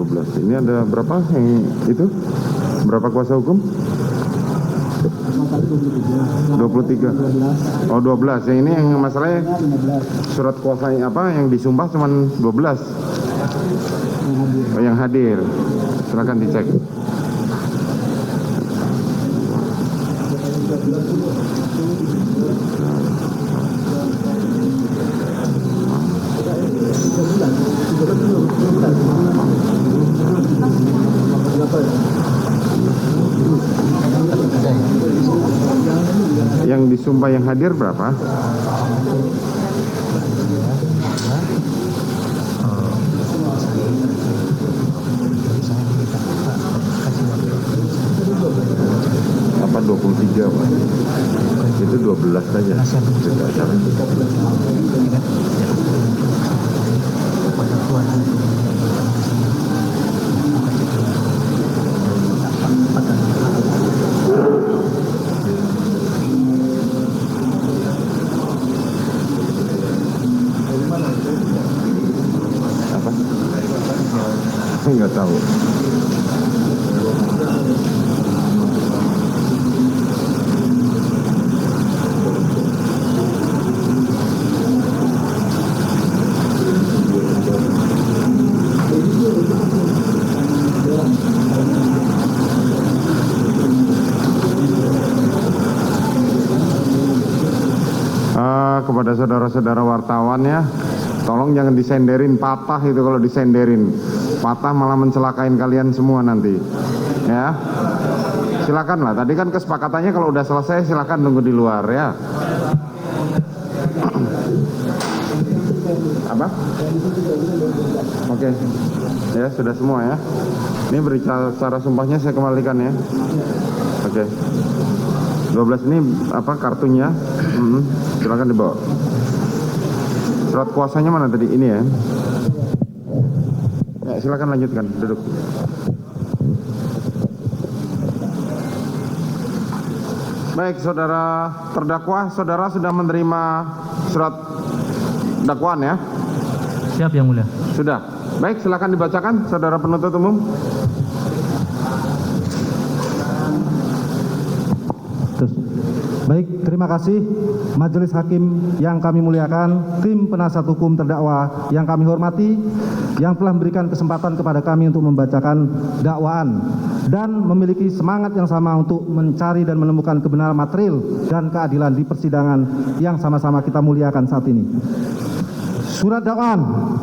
12. Ini ada berapa yang itu? Berapa kuasa hukum? 23. Oh, 12. Yang ini yang masalahnya surat kuasa apa yang disumpah cuma 12. Oh, yang hadir. Silakan dicek. Yang disumpah yang hadir berapa? Apa 23 Pak? Itu 12 saja. Apa? Enggak tahu. Kepada saudara-saudara wartawan ya, tolong jangan disenderin, patah itu kalau disenderin, patah malah mencelakain kalian semua nanti ya. Silakan lah, tadi kan kesepakatannya kalau udah selesai silakan tunggu di luar ya. Apa? Oke. Ya sudah semua ya. Ini berita secara sumpahnya saya kembalikan ya. Oke. 12 ini apa kartunya? Silakan dibawa. Surat kuasanya mana tadi? Ini ya. Ya, silakan lanjutkan, duduk. Baik, saudara terdakwa, saudara sudah menerima surat dakwaan ya? Siap yang mulia. Sudah. Baik, silakan dibacakan, saudara penuntut umum. Baik, terima kasih Majelis Hakim yang kami muliakan, tim penasihat hukum terdakwa yang kami hormati, yang telah memberikan kesempatan kepada kami untuk membacakan dakwaan dan memiliki semangat yang sama untuk mencari dan menemukan kebenaran material dan keadilan di persidangan yang sama-sama kita muliakan saat ini. Surat dakwaan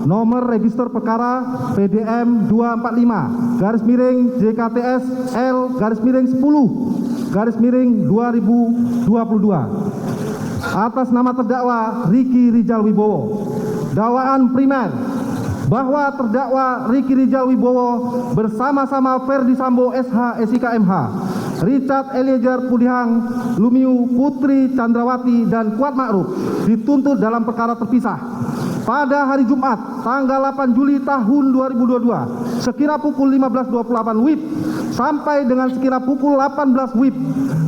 nomor register perkara PDM 245 garis miring JKTS L garis miring 10 garis miring 2022 atas nama terdakwa Ricky Rijal Wibowo. Dakwaan primer bahwa terdakwa Ricky Rijal Wibowo bersama-sama Ferdi Sambo SH SIK MH, Richard Eliezer Pudihang Lumiu, Putri Chandrawati dan Kuat Ma'ruf dituntut dalam perkara terpisah pada hari Jumat tanggal 8 Juli tahun 2022 sekira pukul 15.28 WIB sampai dengan sekira pukul 18 WIB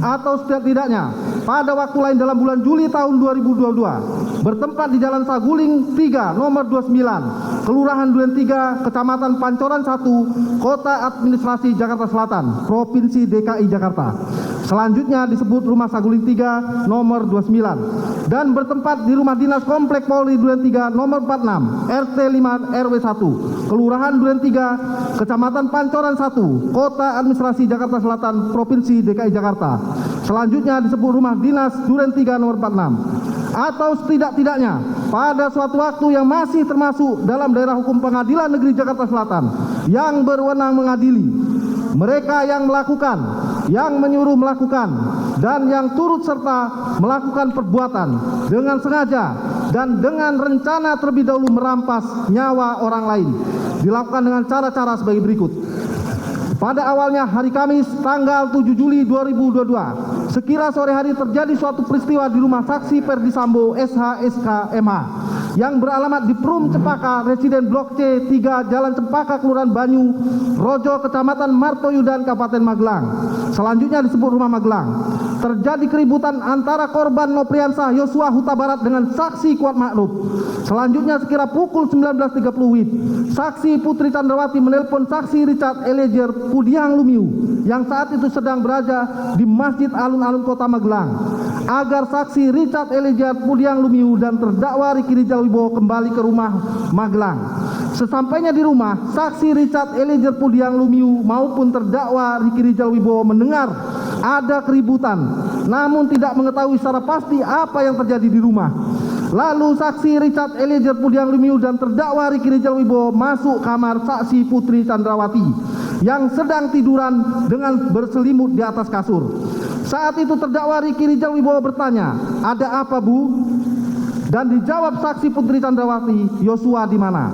atau setidak-tidaknya pada waktu lain dalam bulan Juli tahun 2022 bertempat di Jalan Saguling 3 nomor 29 Kelurahan Duren 3 Kecamatan Pancoran 1 Kota Administrasi Jakarta Selatan Provinsi DKI Jakarta. Selanjutnya disebut Rumah Saguling 3 nomor 29 dan bertempat di Rumah Dinas Komplek Polri Duren 3 nomor 46 RT 5 RW 1 Kelurahan Duren 3 Kecamatan Pancoran 1 Kota Administrasi Jakarta Selatan Provinsi DKI Jakarta. Selanjutnya disebut Rumah Dinas Duren 3 nomor 46 atau setidak-tidaknya pada suatu waktu yang masih termasuk dalam daerah hukum Pengadilan Negeri Jakarta Selatan yang berwenang mengadili mereka yang melakukan, yang menyuruh melakukan, dan yang turut serta melakukan perbuatan dengan sengaja dan dengan rencana terlebih dahulu merampas nyawa orang lain dilakukan dengan cara-cara sebagai berikut. Pada awalnya hari Kamis tanggal 7 Juli 2022 sekira sore hari terjadi suatu peristiwa di rumah saksi Ferdi Sambo SH SK MH yang beralamat di Perum Cempaka Residen Blok C 3 Jalan Cempaka Kelurahan Banyu Rojo Kecamatan Martoyudan Kabupaten Magelang. Selanjutnya disebut Rumah Magelang. Terjadi keributan antara korban Nopriansah Yosua Huta Barat dengan saksi Kuat Ma'ruf. Selanjutnya sekira pukul 19.30 WIB, saksi Putri Chandrawati menelpon saksi Richard Eliezer Pudiang Lumiu yang saat itu sedang berada di Masjid Alun-Alun Kota Magelang agar saksi Richard Eliezer Pudiang Lumiu dan terdakwa Riki Rijal Wibowo kembali ke rumah Magelang. Sesampainya di rumah, saksi Richard Eliezer Pudiang Lumiu maupun terdakwa Riki Rijal Wibowo mendengar ada keributan, namun tidak mengetahui secara pasti apa yang terjadi di rumah. Lalu saksi Richard Eliezer Pudiang Lumiu dan terdakwa Riki Rijal Wibowo masuk kamar saksi Putri Chandrawati yang sedang tiduran dengan berselimut di atas kasur. Saat itu terdakwa Riki Rijal Wibowo bertanya, "Ada apa, Bu?" Dan dijawab saksi Putri Chandrawati, "Yosua di mana?"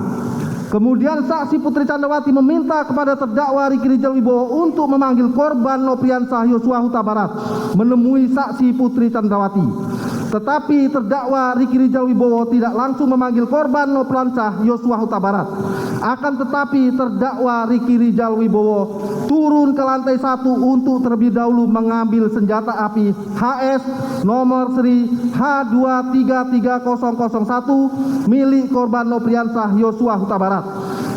Kemudian saksi Putri Chandrawati meminta kepada terdakwa Riki Rijal Wibowo untuk memanggil korban Nopriansah Yosua Huta Barat menemui saksi Putri Chandrawati. Tetapi terdakwa Riki Rijal Wibowo tidak langsung memanggil korban Nopriansah Yosua Huta Barat. Akan tetapi terdakwa Riki Rijal Wibowo turun ke lantai 1 untuk terlebih dahulu mengambil senjata api HS nomor seri H233001 milik korban Nopriansah Yosua Huta Barat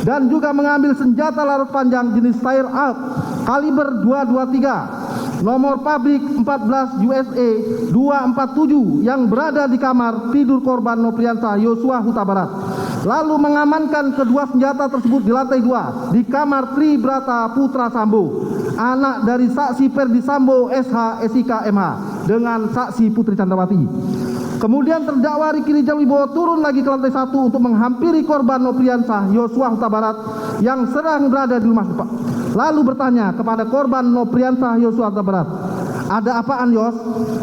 dan juga mengambil senjata laras panjang jenis Steyr ALT kaliber 223 nomor pabrik 14 USA 247 yang berada di kamar tidur korban Nopriansah Yosua Huta Barat. Lalu mengamankan kedua senjata tersebut di lantai 2 di kamar Tri Brata Putra Sambo, anak dari saksi Perdi Sambo SH SIK MH dengan saksi Putri Chandrawati. Kemudian terdakwa Riki Rijal Wibowo turun lagi ke lantai 1 untuk menghampiri korban Nopriansah Yosua Huta Barat yang sedang berada di rumah depan. Lalu bertanya kepada korban Nopriansah Yosua Huta Barat, "Ada apaan, Yos?"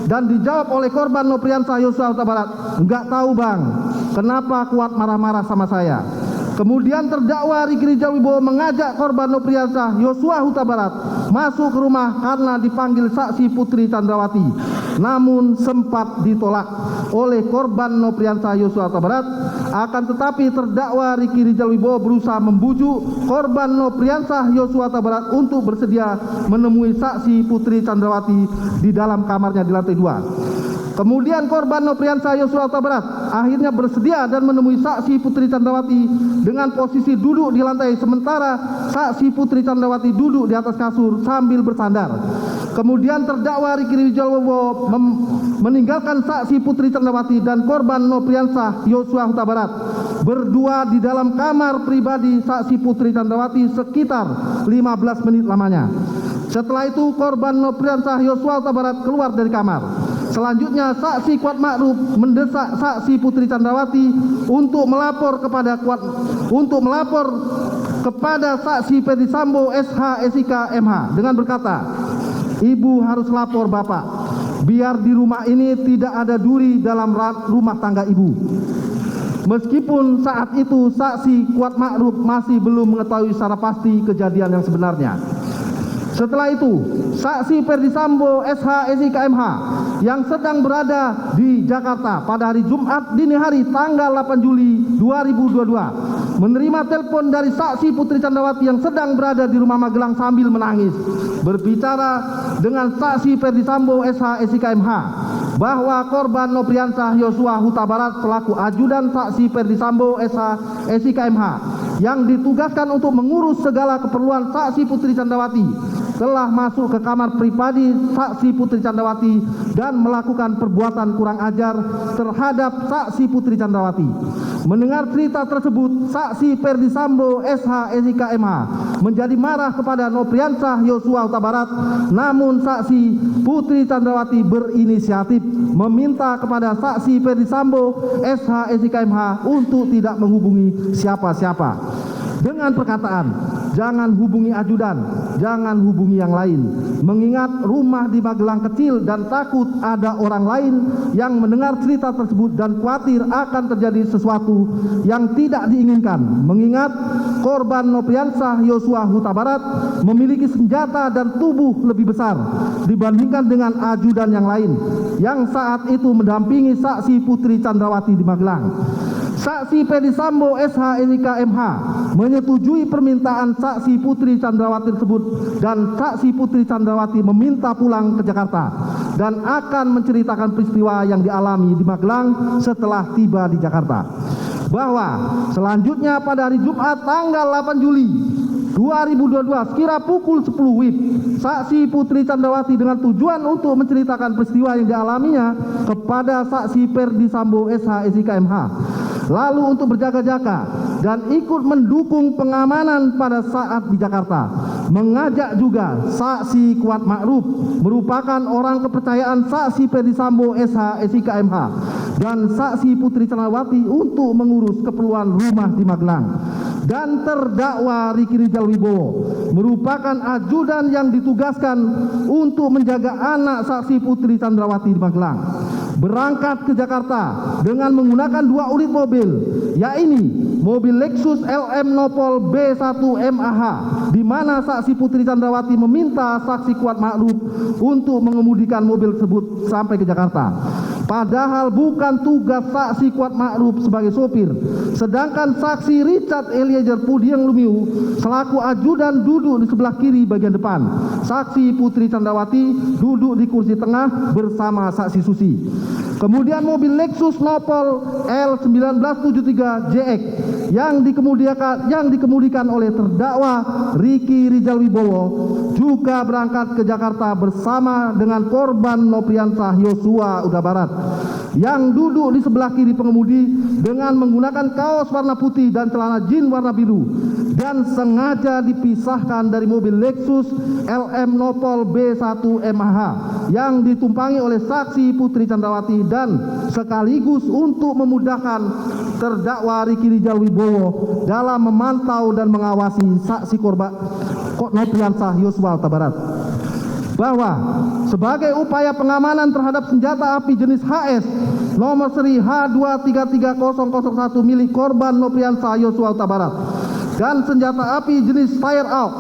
Dan dijawab oleh korban Nopriansah Yosua Huta Barat, "Enggak tahu, Bang. Kenapa kuat marah-marah sama saya?" Kemudian terdakwa Riki Rijal Wibowo mengajak korban Nopriansah Yosua Huta Barat masuk ke rumah karena dipanggil saksi Putri Chandrawati, namun sempat ditolak oleh korban Nopriansah Yosua Huta Barat. Akan tetapi terdakwa Riki Rijal Wibowo berusaha membujuk korban Nopriansah Yosua Huta Barat untuk bersedia menemui saksi Putri Chandrawati di dalam kamarnya di lantai 2. Kemudian korban Nopriansah Yosua Huta Barat akhirnya bersedia dan menemui saksi Putri Chandrawati dengan posisi duduk di lantai, sementara saksi Putri Chandrawati duduk di atas kasur sambil bersandar. Kemudian terdakwa Riki Rijal Wibowo meninggalkan saksi Putri Chandrawati dan korban Nopriansah Yosua Huta Barat berdua di dalam kamar pribadi saksi Putri Chandrawati sekitar 15 menit lamanya. Setelah itu korban Nopriansah Yosua Huta Barat keluar dari kamar. Selanjutnya saksi Kuat Ma'ruf mendesak saksi Putri Chandrawati untuk melapor kepada saksi Perdi Sambo SH SIK MH dengan berkata, "Ibu harus lapor Bapak, biar di rumah ini tidak ada duri dalam rumah tangga Ibu." Meskipun saat itu saksi Kuat Ma'ruf masih belum mengetahui secara pasti kejadian yang sebenarnya. Setelah itu, saksi Perdi Sambo SH SIK MH yang sedang berada di Jakarta pada hari Jumat dini hari tanggal 8 Juli 2022 menerima telepon dari saksi Putri Chandrawati yang sedang berada di rumah Magelang sambil menangis, berbicara dengan saksi Perdi Sambo SH SIK MH bahwa korban Nopriansah Yosua Huta Barat selaku ajudan saksi Perdi Sambo SH SIK MH yang ditugaskan untuk mengurus segala keperluan saksi Putri Chandrawati telah masuk ke kamar pribadi saksi Putri Chandrawati dan melakukan perbuatan kurang ajar terhadap saksi Putri Chandrawati. Mendengar cerita tersebut, saksi Perdi Sambo SH SIK MH menjadi marah kepada Nopriansah Yosua Huta Barat, namun saksi Putri Chandrawati berinisiatif meminta kepada saksi Perdi Sambo SH SIK MH untuk tidak menghubungi siapa-siapa dengan perkataan, "Jangan hubungi ajudan, jangan hubungi yang lain." Mengingat rumah di Magelang kecil dan takut ada orang lain yang mendengar cerita tersebut dan khawatir akan terjadi sesuatu yang tidak diinginkan. Mengingat korban Nopriansah Yosua Huta Barat memiliki senjata dan tubuh lebih besar dibandingkan dengan ajudan yang lain yang saat itu mendampingi saksi Putri Chandrawati di Magelang. Saksi Perdi Sambo SH SIK MH menyetujui permintaan saksi Putri Chandrawati tersebut dan saksi Putri Chandrawati meminta pulang ke Jakarta dan akan menceritakan peristiwa yang dialami di Magelang setelah tiba di Jakarta. bahwa selanjutnya pada hari Jumat tanggal 8 Juli 2022 sekira pukul 10 WIB, saksi Putri Chandrawati dengan tujuan untuk menceritakan peristiwa yang dialaminya kepada saksi Ferdi Sambo SH SIK MH, lalu untuk berjaga-jaga dan ikut mendukung pengamanan pada saat di Jakarta, mengajak juga saksi Kuat Ma'ruf merupakan orang kepercayaan saksi Ferdi Sambo SH SIK MH dan saksi Putri Chandrawati untuk mengurus keperluan rumah di Magelang, dan terdakwa Riki Rizal Wibowo merupakan ajudan yang ditugaskan untuk menjaga anak saksi Putri Chandrawati di Magelang, berangkat ke Jakarta dengan menggunakan 2 unit mobil, yaitu mobil Lexus LM Nopol B1 MAH, di mana saksi Putri Chandrawati meminta saksi Kuat Ma'ruf untuk mengemudikan mobil tersebut sampai ke Jakarta. Padahal bukan tugas saksi Kuat Ma'ruf sebagai sopir, sedangkan saksi Richard Eliezer Pudiang Lumiu selaku ajudan duduk di sebelah kiri bagian depan. Saksi Putri Chandrawati duduk di kursi tengah bersama saksi Susi. Kemudian mobil Lexus Nopol L1973JX yang dikemudikan oleh terdakwa Riki Rizal Wibowo juga berangkat ke Jakarta bersama dengan korban Nopriansah Yosua Huta Barat yang duduk di sebelah kiri pengemudi dengan menggunakan kaos warna putih dan celana jeans warna biru, dan sengaja dipisahkan dari mobil Lexus LM Nopol B1 MAH yang ditumpangi oleh saksi Putri Chandrawati, dan sekaligus untuk memudahkan terdakwa Riki Rizal Wibowo dalam memantau dan mengawasi saksi korban Nopriansah Yosua Huta Barat, bahwa sebagai upaya pengamanan terhadap senjata api jenis HS nomor seri H233001 milik korban Nopriansah Yosua Huta Barat dan senjata api jenis firearm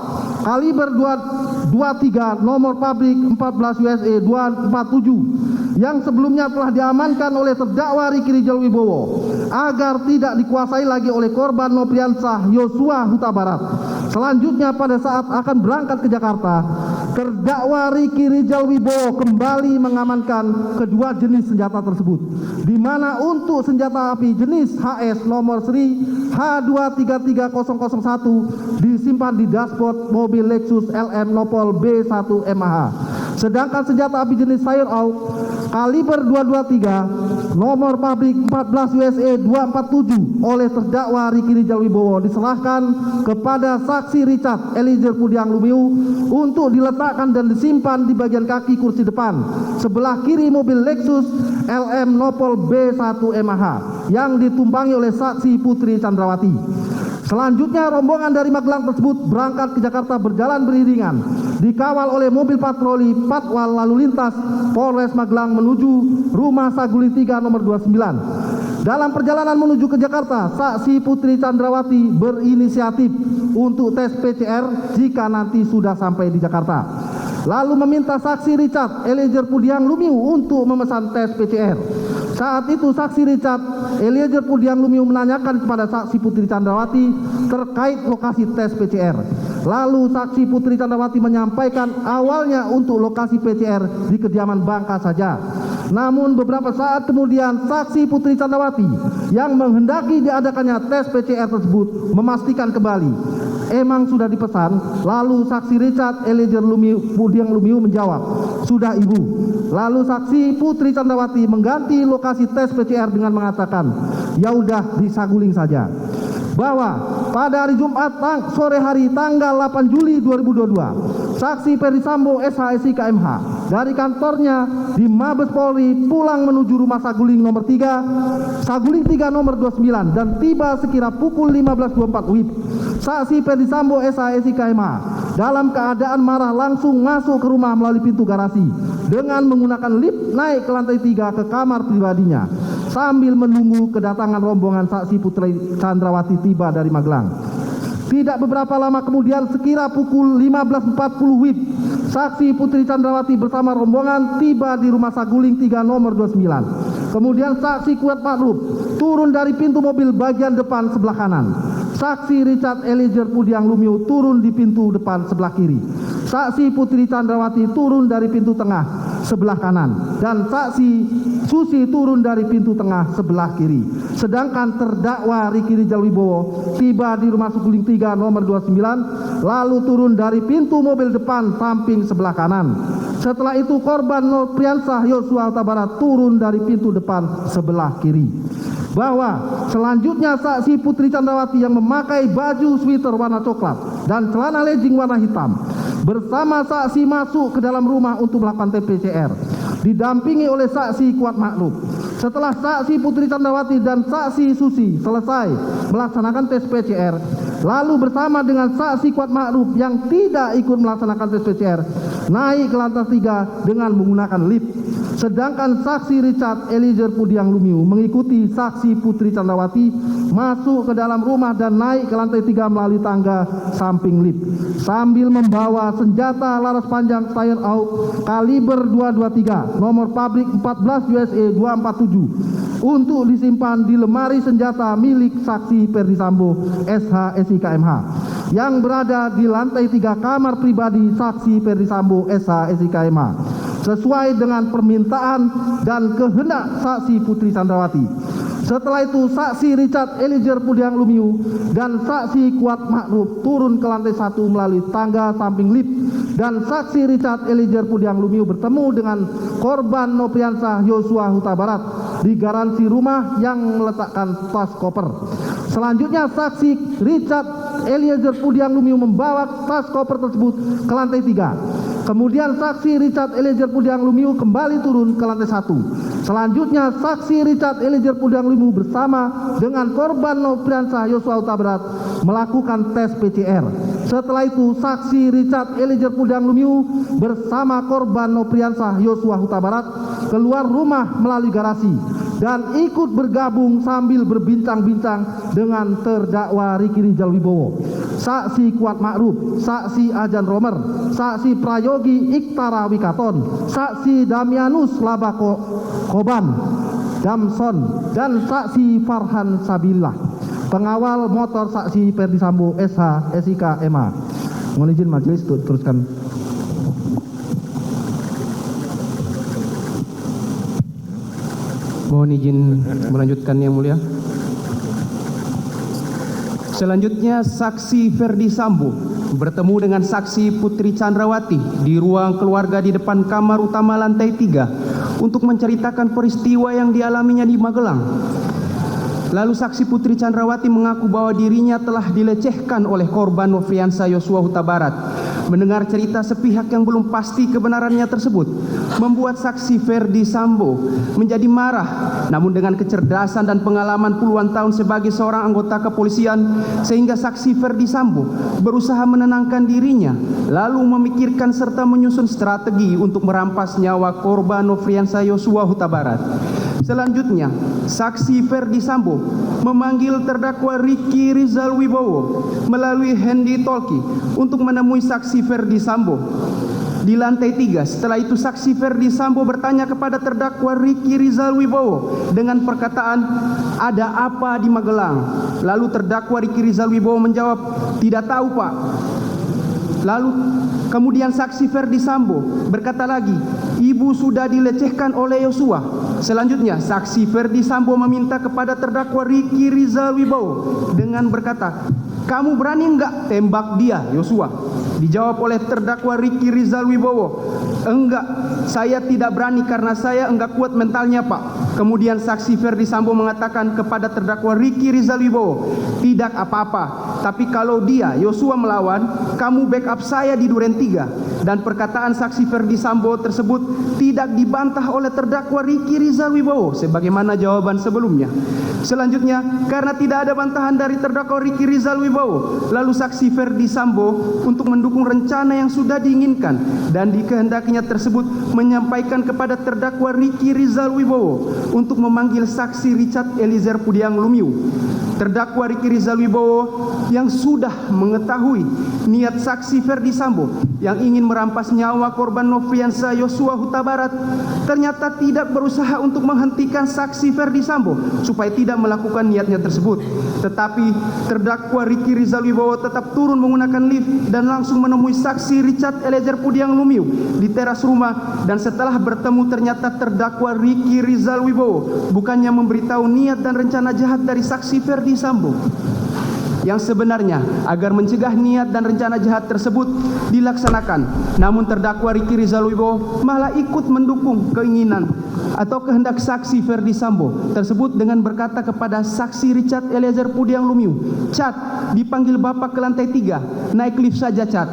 kaliber 23 nomor pabrik 14 USA 247 yang sebelumnya telah diamankan oleh terdakwa Riki Rizal Wibowo agar tidak dikuasai lagi oleh korban Nopriansah Yosua Huta Barat. Selanjutnya pada saat akan berangkat ke Jakarta, terdakwa Riki Rizal Wibowo kembali mengamankan kedua jenis senjata tersebut, di mana untuk senjata api jenis HS nomor seri H233001 disimpan di dashboard mobil Lexus LM Nopol B1 MAH, sedangkan senjata api jenis firearm kaliber 223 nomor pabrik 14 USA 247 oleh terdakwa Riki Rizal Wibowo diserahkan kepada saksi Richard Eliezer Pudiang Lumiu untuk diletakkan dan disimpan di bagian kaki kursi depan sebelah kiri mobil Lexus LM Nopol B1 MAH yang ditumpangi oleh saksi Putri Chandrawati. Selanjutnya rombongan dari Magelang tersebut berangkat ke Jakarta berjalan beriringan, dikawal oleh mobil patroli Patwal Lalu Lintas Polres Magelang menuju Rumah Saguling 3 nomor 29. Dalam perjalanan menuju ke Jakarta, saksi Putri Chandrawati berinisiatif untuk tes PCR jika nanti sudah sampai di Jakarta, lalu meminta saksi Richard Eliezer Pudiang Lumiu untuk memesan tes PCR. Saat itu saksi Richard Eliezer Pudiang Lumiu menanyakan kepada saksi Putri Chandrawati terkait lokasi tes PCR. Lalu saksi Putri Chandrawati menyampaikan awalnya untuk lokasi PCR di kediaman Bangka saja. Namun beberapa saat kemudian saksi Putri Chandrawati yang menghendaki diadakannya tes PCR tersebut memastikan kembali emang sudah dipesan. Lalu saksi Richard Eliezer Pudiang Lumiu menjawab, sudah ibu. Lalu saksi Putri Chandrawati mengganti lokasi tes PCR dengan mengatakan, ya udah di Saguling saja. Bahwa pada hari Jumat sore hari tanggal 8 Juli 2022, saksi Ferdi Sambo SH SIK MH dari kantornya di Mabes Polri pulang menuju rumah Saguling nomor 3, Saguling 3 nomor 29 dan tiba sekira pukul 15.24 WIB. Saksi Ferdi Sambo SH SIK MH dalam keadaan marah langsung masuk ke rumah melalui pintu garasi dengan menggunakan lift naik ke lantai 3 ke kamar pribadinya sambil menunggu kedatangan rombongan saksi Putri Chandrawati tiba dari Magelang. Tidak beberapa lama kemudian sekira pukul 15.40 WIB, saksi Putri Chandrawati bersama rombongan tiba di rumah Saguling 3 nomor 29. Kemudian saksi Kuat Ma'ruf turun dari pintu mobil bagian depan sebelah kanan. Saksi Richard Eliezer Pudiang Lumiu turun di pintu depan sebelah kiri. Saksi Putri Chandrawati turun dari pintu tengah sebelah kanan dan saksi Susi turun dari pintu tengah sebelah kiri. sedangkan terdakwa Riki Rizal Wibowo tiba di Rumah Saguling 3 nomor 29 lalu turun dari pintu mobil depan samping sebelah kanan. Setelah itu korban Nopriansah Yosua Huta Barat turun dari pintu depan sebelah kiri. Bahwa selanjutnya saksi Putri Chandrawati yang memakai baju sweater warna coklat dan celana legging warna hitam bersama saksi masuk ke dalam rumah untuk melakukan tes PCR didampingi oleh saksi Kuat Makruf. Setelah saksi Putri Chandrawati dan saksi Susi selesai melaksanakan tes PCR, lalu bersama dengan saksi Kuat Makruf yang tidak ikut melaksanakan tes PCR naik ke lantai 3 dengan menggunakan lift. Sedangkan saksi Richard Eliezer Pudiang Lumiu mengikuti saksi Putri Chandrawati masuk ke dalam rumah dan naik ke lantai 3 melalui tangga samping lift sambil membawa senjata laras panjang Steyr AUK kaliber 223 nomor pabrik 14 USA 247 untuk disimpan di lemari senjata milik saksi Ferdi Sambo SH SIK MH yang berada di lantai 3 kamar pribadi saksi Ferdi Sambo SH SIK MH sesuai dengan permintaan dan kehendak saksi Putri Chandrawati. Setelah itu saksi Richard Eliezer Pudiang Lumiu dan saksi Kuat Makruf turun ke lantai 1 melalui tangga samping lift dan saksi Richard Eliezer Pudiang Lumiu bertemu dengan korban Nopriansah Yosua Huta Barat di garansi rumah yang meletakkan tas koper. Selanjutnya saksi Richard Eliezer Pudiang Lumiu membawa tas koper tersebut ke lantai 3. Kemudian saksi Richard Eliezer Pudiang Lumiu kembali turun ke lantai 1. Selanjutnya saksi Richard Eliezer Pudiang Lumiu bersama dengan korban Nopriansah Yosua Huta Barat melakukan tes PCR. Setelah itu saksi Richard Eliezer Pudiang Lumiu bersama korban Nopriansah Yosua Huta Barat keluar rumah melalui garasi dan ikut bergabung sambil berbincang-bincang dengan terdakwa Riki Rizal Wibowo, saksi Kuat Makruf, saksi Ajan Romer, saksi Prayogi Iktara Wikaton, saksi Damianus Labakoban Damson, dan saksi Farhan Sabillah, pengawal motor saksi Ferdi Sambo SH SIK MH. Mohon izin majelis untuk teruskan. Mohon izin melanjutkan yang mulia. Selanjutnya saksi Ferdi Sambo bertemu dengan saksi Putri Chandrawati di ruang keluarga di depan kamar utama lantai 3 untuk menceritakan peristiwa yang dialaminya di Magelang. Lalu saksi Putri Chandrawati mengaku bahwa dirinya telah dilecehkan oleh korban Nopriansah Yosua Huta Barat. Mendengar cerita sepihak yang belum pasti kebenarannya tersebut membuat saksi Ferdi Sambo menjadi marah, namun dengan kecerdasan dan pengalaman puluhan tahun sebagai seorang anggota kepolisian sehingga saksi Ferdi Sambo berusaha menenangkan dirinya lalu memikirkan serta menyusun strategi untuk merampas nyawa korban Nopriansah Yosua Huta Barat. Selanjutnya, saksi Ferdi Sambo memanggil terdakwa Riki Rizal Wibowo melalui handy talkie untuk menemui saksi Ferdi Sambo di lantai 3. Setelah itu saksi Ferdi Sambo bertanya kepada terdakwa Riki Rizal Wibowo dengan perkataan, "Ada apa di Magelang?" Lalu terdakwa Riki Rizal Wibowo menjawab, "Tidak tahu, Pak." Lalu kemudian saksi Ferdi Sambo berkata lagi, "Ibu sudah dilecehkan oleh Yosua." Selanjutnya saksi Ferdi Sambo meminta kepada terdakwa Riki Rizal Wibowo dengan berkata, "Kamu berani enggak tembak dia, Yosua?" Dijawab oleh terdakwa Riki Rizal Wibowo, "Enggak, saya tidak berani karena saya enggak kuat mentalnya, Pak." Kemudian saksi Ferdi Sambo mengatakan kepada terdakwa Riki Rizal Wibowo, "Tidak apa-apa, tapi kalau dia, Yosua, melawan, kamu backup saya di Duren 3. Dan perkataan saksi Ferdi Sambo tersebut tidak dibantah oleh terdakwa Riki Rizal Wibowo sebagaimana jawaban sebelumnya. Selanjutnya, karena tidak ada bantahan dari terdakwa Riki Rizal Wibowo, lalu saksi Ferdi Sambo untuk mendukung rencana yang sudah diinginkan dan dikehendakinya tersebut menyampaikan kepada terdakwa Riki Rizal Wibowo untuk memanggil saksi Richard Eliezer Pudiang Lumiu. Terdakwa Riki Rizal Wibowo yang sudah mengetahui niat saksi Ferdi Sambo yang ingin merampas nyawa korban Nofriansah Yosua Huta Barat ternyata tidak berusaha untuk menghentikan saksi Ferdi Sambo supaya tidak melakukan niatnya tersebut. Tetapi terdakwa Ricky Rizal Wibowo tetap turun menggunakan lift dan langsung menemui saksi Richard Eliezer Pudiang Lumiu di teras rumah, dan setelah bertemu ternyata terdakwa Ricky Rizal Wibowo bukannya memberitahu niat dan rencana jahat dari saksi Ferdi Sambo yang sebenarnya agar mencegah niat dan rencana jahat tersebut dilaksanakan. Namun terdakwa Ricky Rizal Wibowo malah ikut mendukung keinginan atau kehendak saksi Ferdi Sambo tersebut dengan berkata kepada saksi Richard Eliezer Pudiang Lumiu, "Cat, dipanggil Bapak ke lantai 3, naik lift saja, Cat."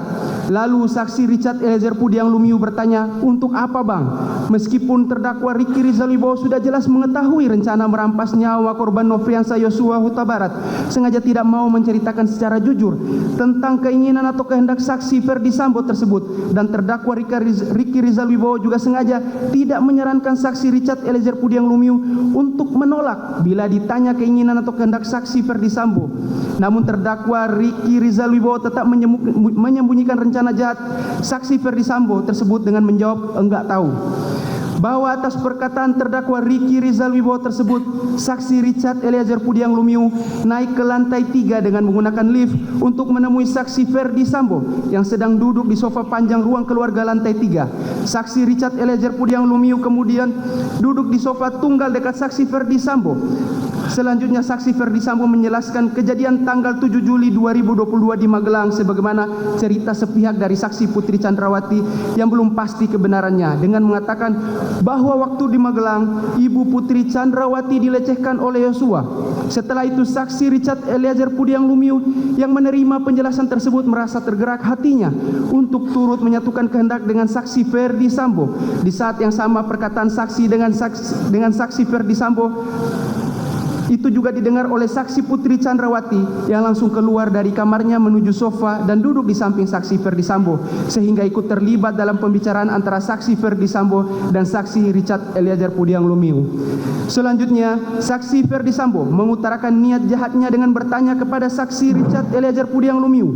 Lalu saksi Richard Eliezer Pudiang Lumiu bertanya, "Untuk apa, Bang?" Meskipun terdakwa Ricky Rizal Wibowo sudah jelas mengetahui rencana merampas nyawa korban Nofriansah Yosua Huta Barat, sengaja tidak mau menceritakan secara jujur tentang keinginan atau kehendak saksi Ferdi Sambo tersebut, dan terdakwa Ricky Rizal Wibowo juga sengaja tidak menyarankan saksi Richard Eliezer Pudiang Lumiu untuk menolak bila ditanya keinginan atau kehendak saksi Ferdi Sambo. Namun terdakwa Ricky Rizal Wibowo tetap menyembunyikan rencana jahat saksi Ferdi Sambo tersebut dengan menjawab enggak tahu. Bahwa atas perkataan terdakwa Ricky Rizal Wibowo tersebut, saksi Richard Eliezer Pudiang Lumiu naik ke lantai 3 dengan menggunakan lift untuk menemui saksi Ferdi Sambo yang sedang duduk di sofa panjang ruang keluarga lantai 3. Saksi Richard Eliezer Pudiang Lumiu kemudian duduk di sofa tunggal dekat saksi Ferdi Sambo. Selanjutnya saksi Ferdi Sambo menjelaskan kejadian tanggal 7 Juli 2022 di Magelang sebagaimana cerita sepihak dari saksi Putri Chandrawati yang belum pasti kebenarannya, dengan mengatakan bahwa waktu di Magelang Ibu Putri Chandrawati dilecehkan oleh Yosua. Setelah itu saksi Richard Eliezer Pudiang Lumiu yang menerima penjelasan tersebut merasa tergerak hatinya untuk turut menyatukan kehendak dengan saksi Ferdi Sambo. Di saat yang sama perkataan saksi dengan saksi Ferdi Sambo itu juga didengar oleh saksi Putri Chandrawati yang langsung keluar dari kamarnya menuju sofa dan duduk di samping saksi Ferdi Sambo, sehingga ikut terlibat dalam pembicaraan antara saksi Ferdi Sambo dan saksi Richard Eliezer Pudiang Lumiu. Selanjutnya saksi Ferdi Sambo mengutarakan niat jahatnya dengan bertanya kepada saksi Richard Eliezer Pudiang Lumiu,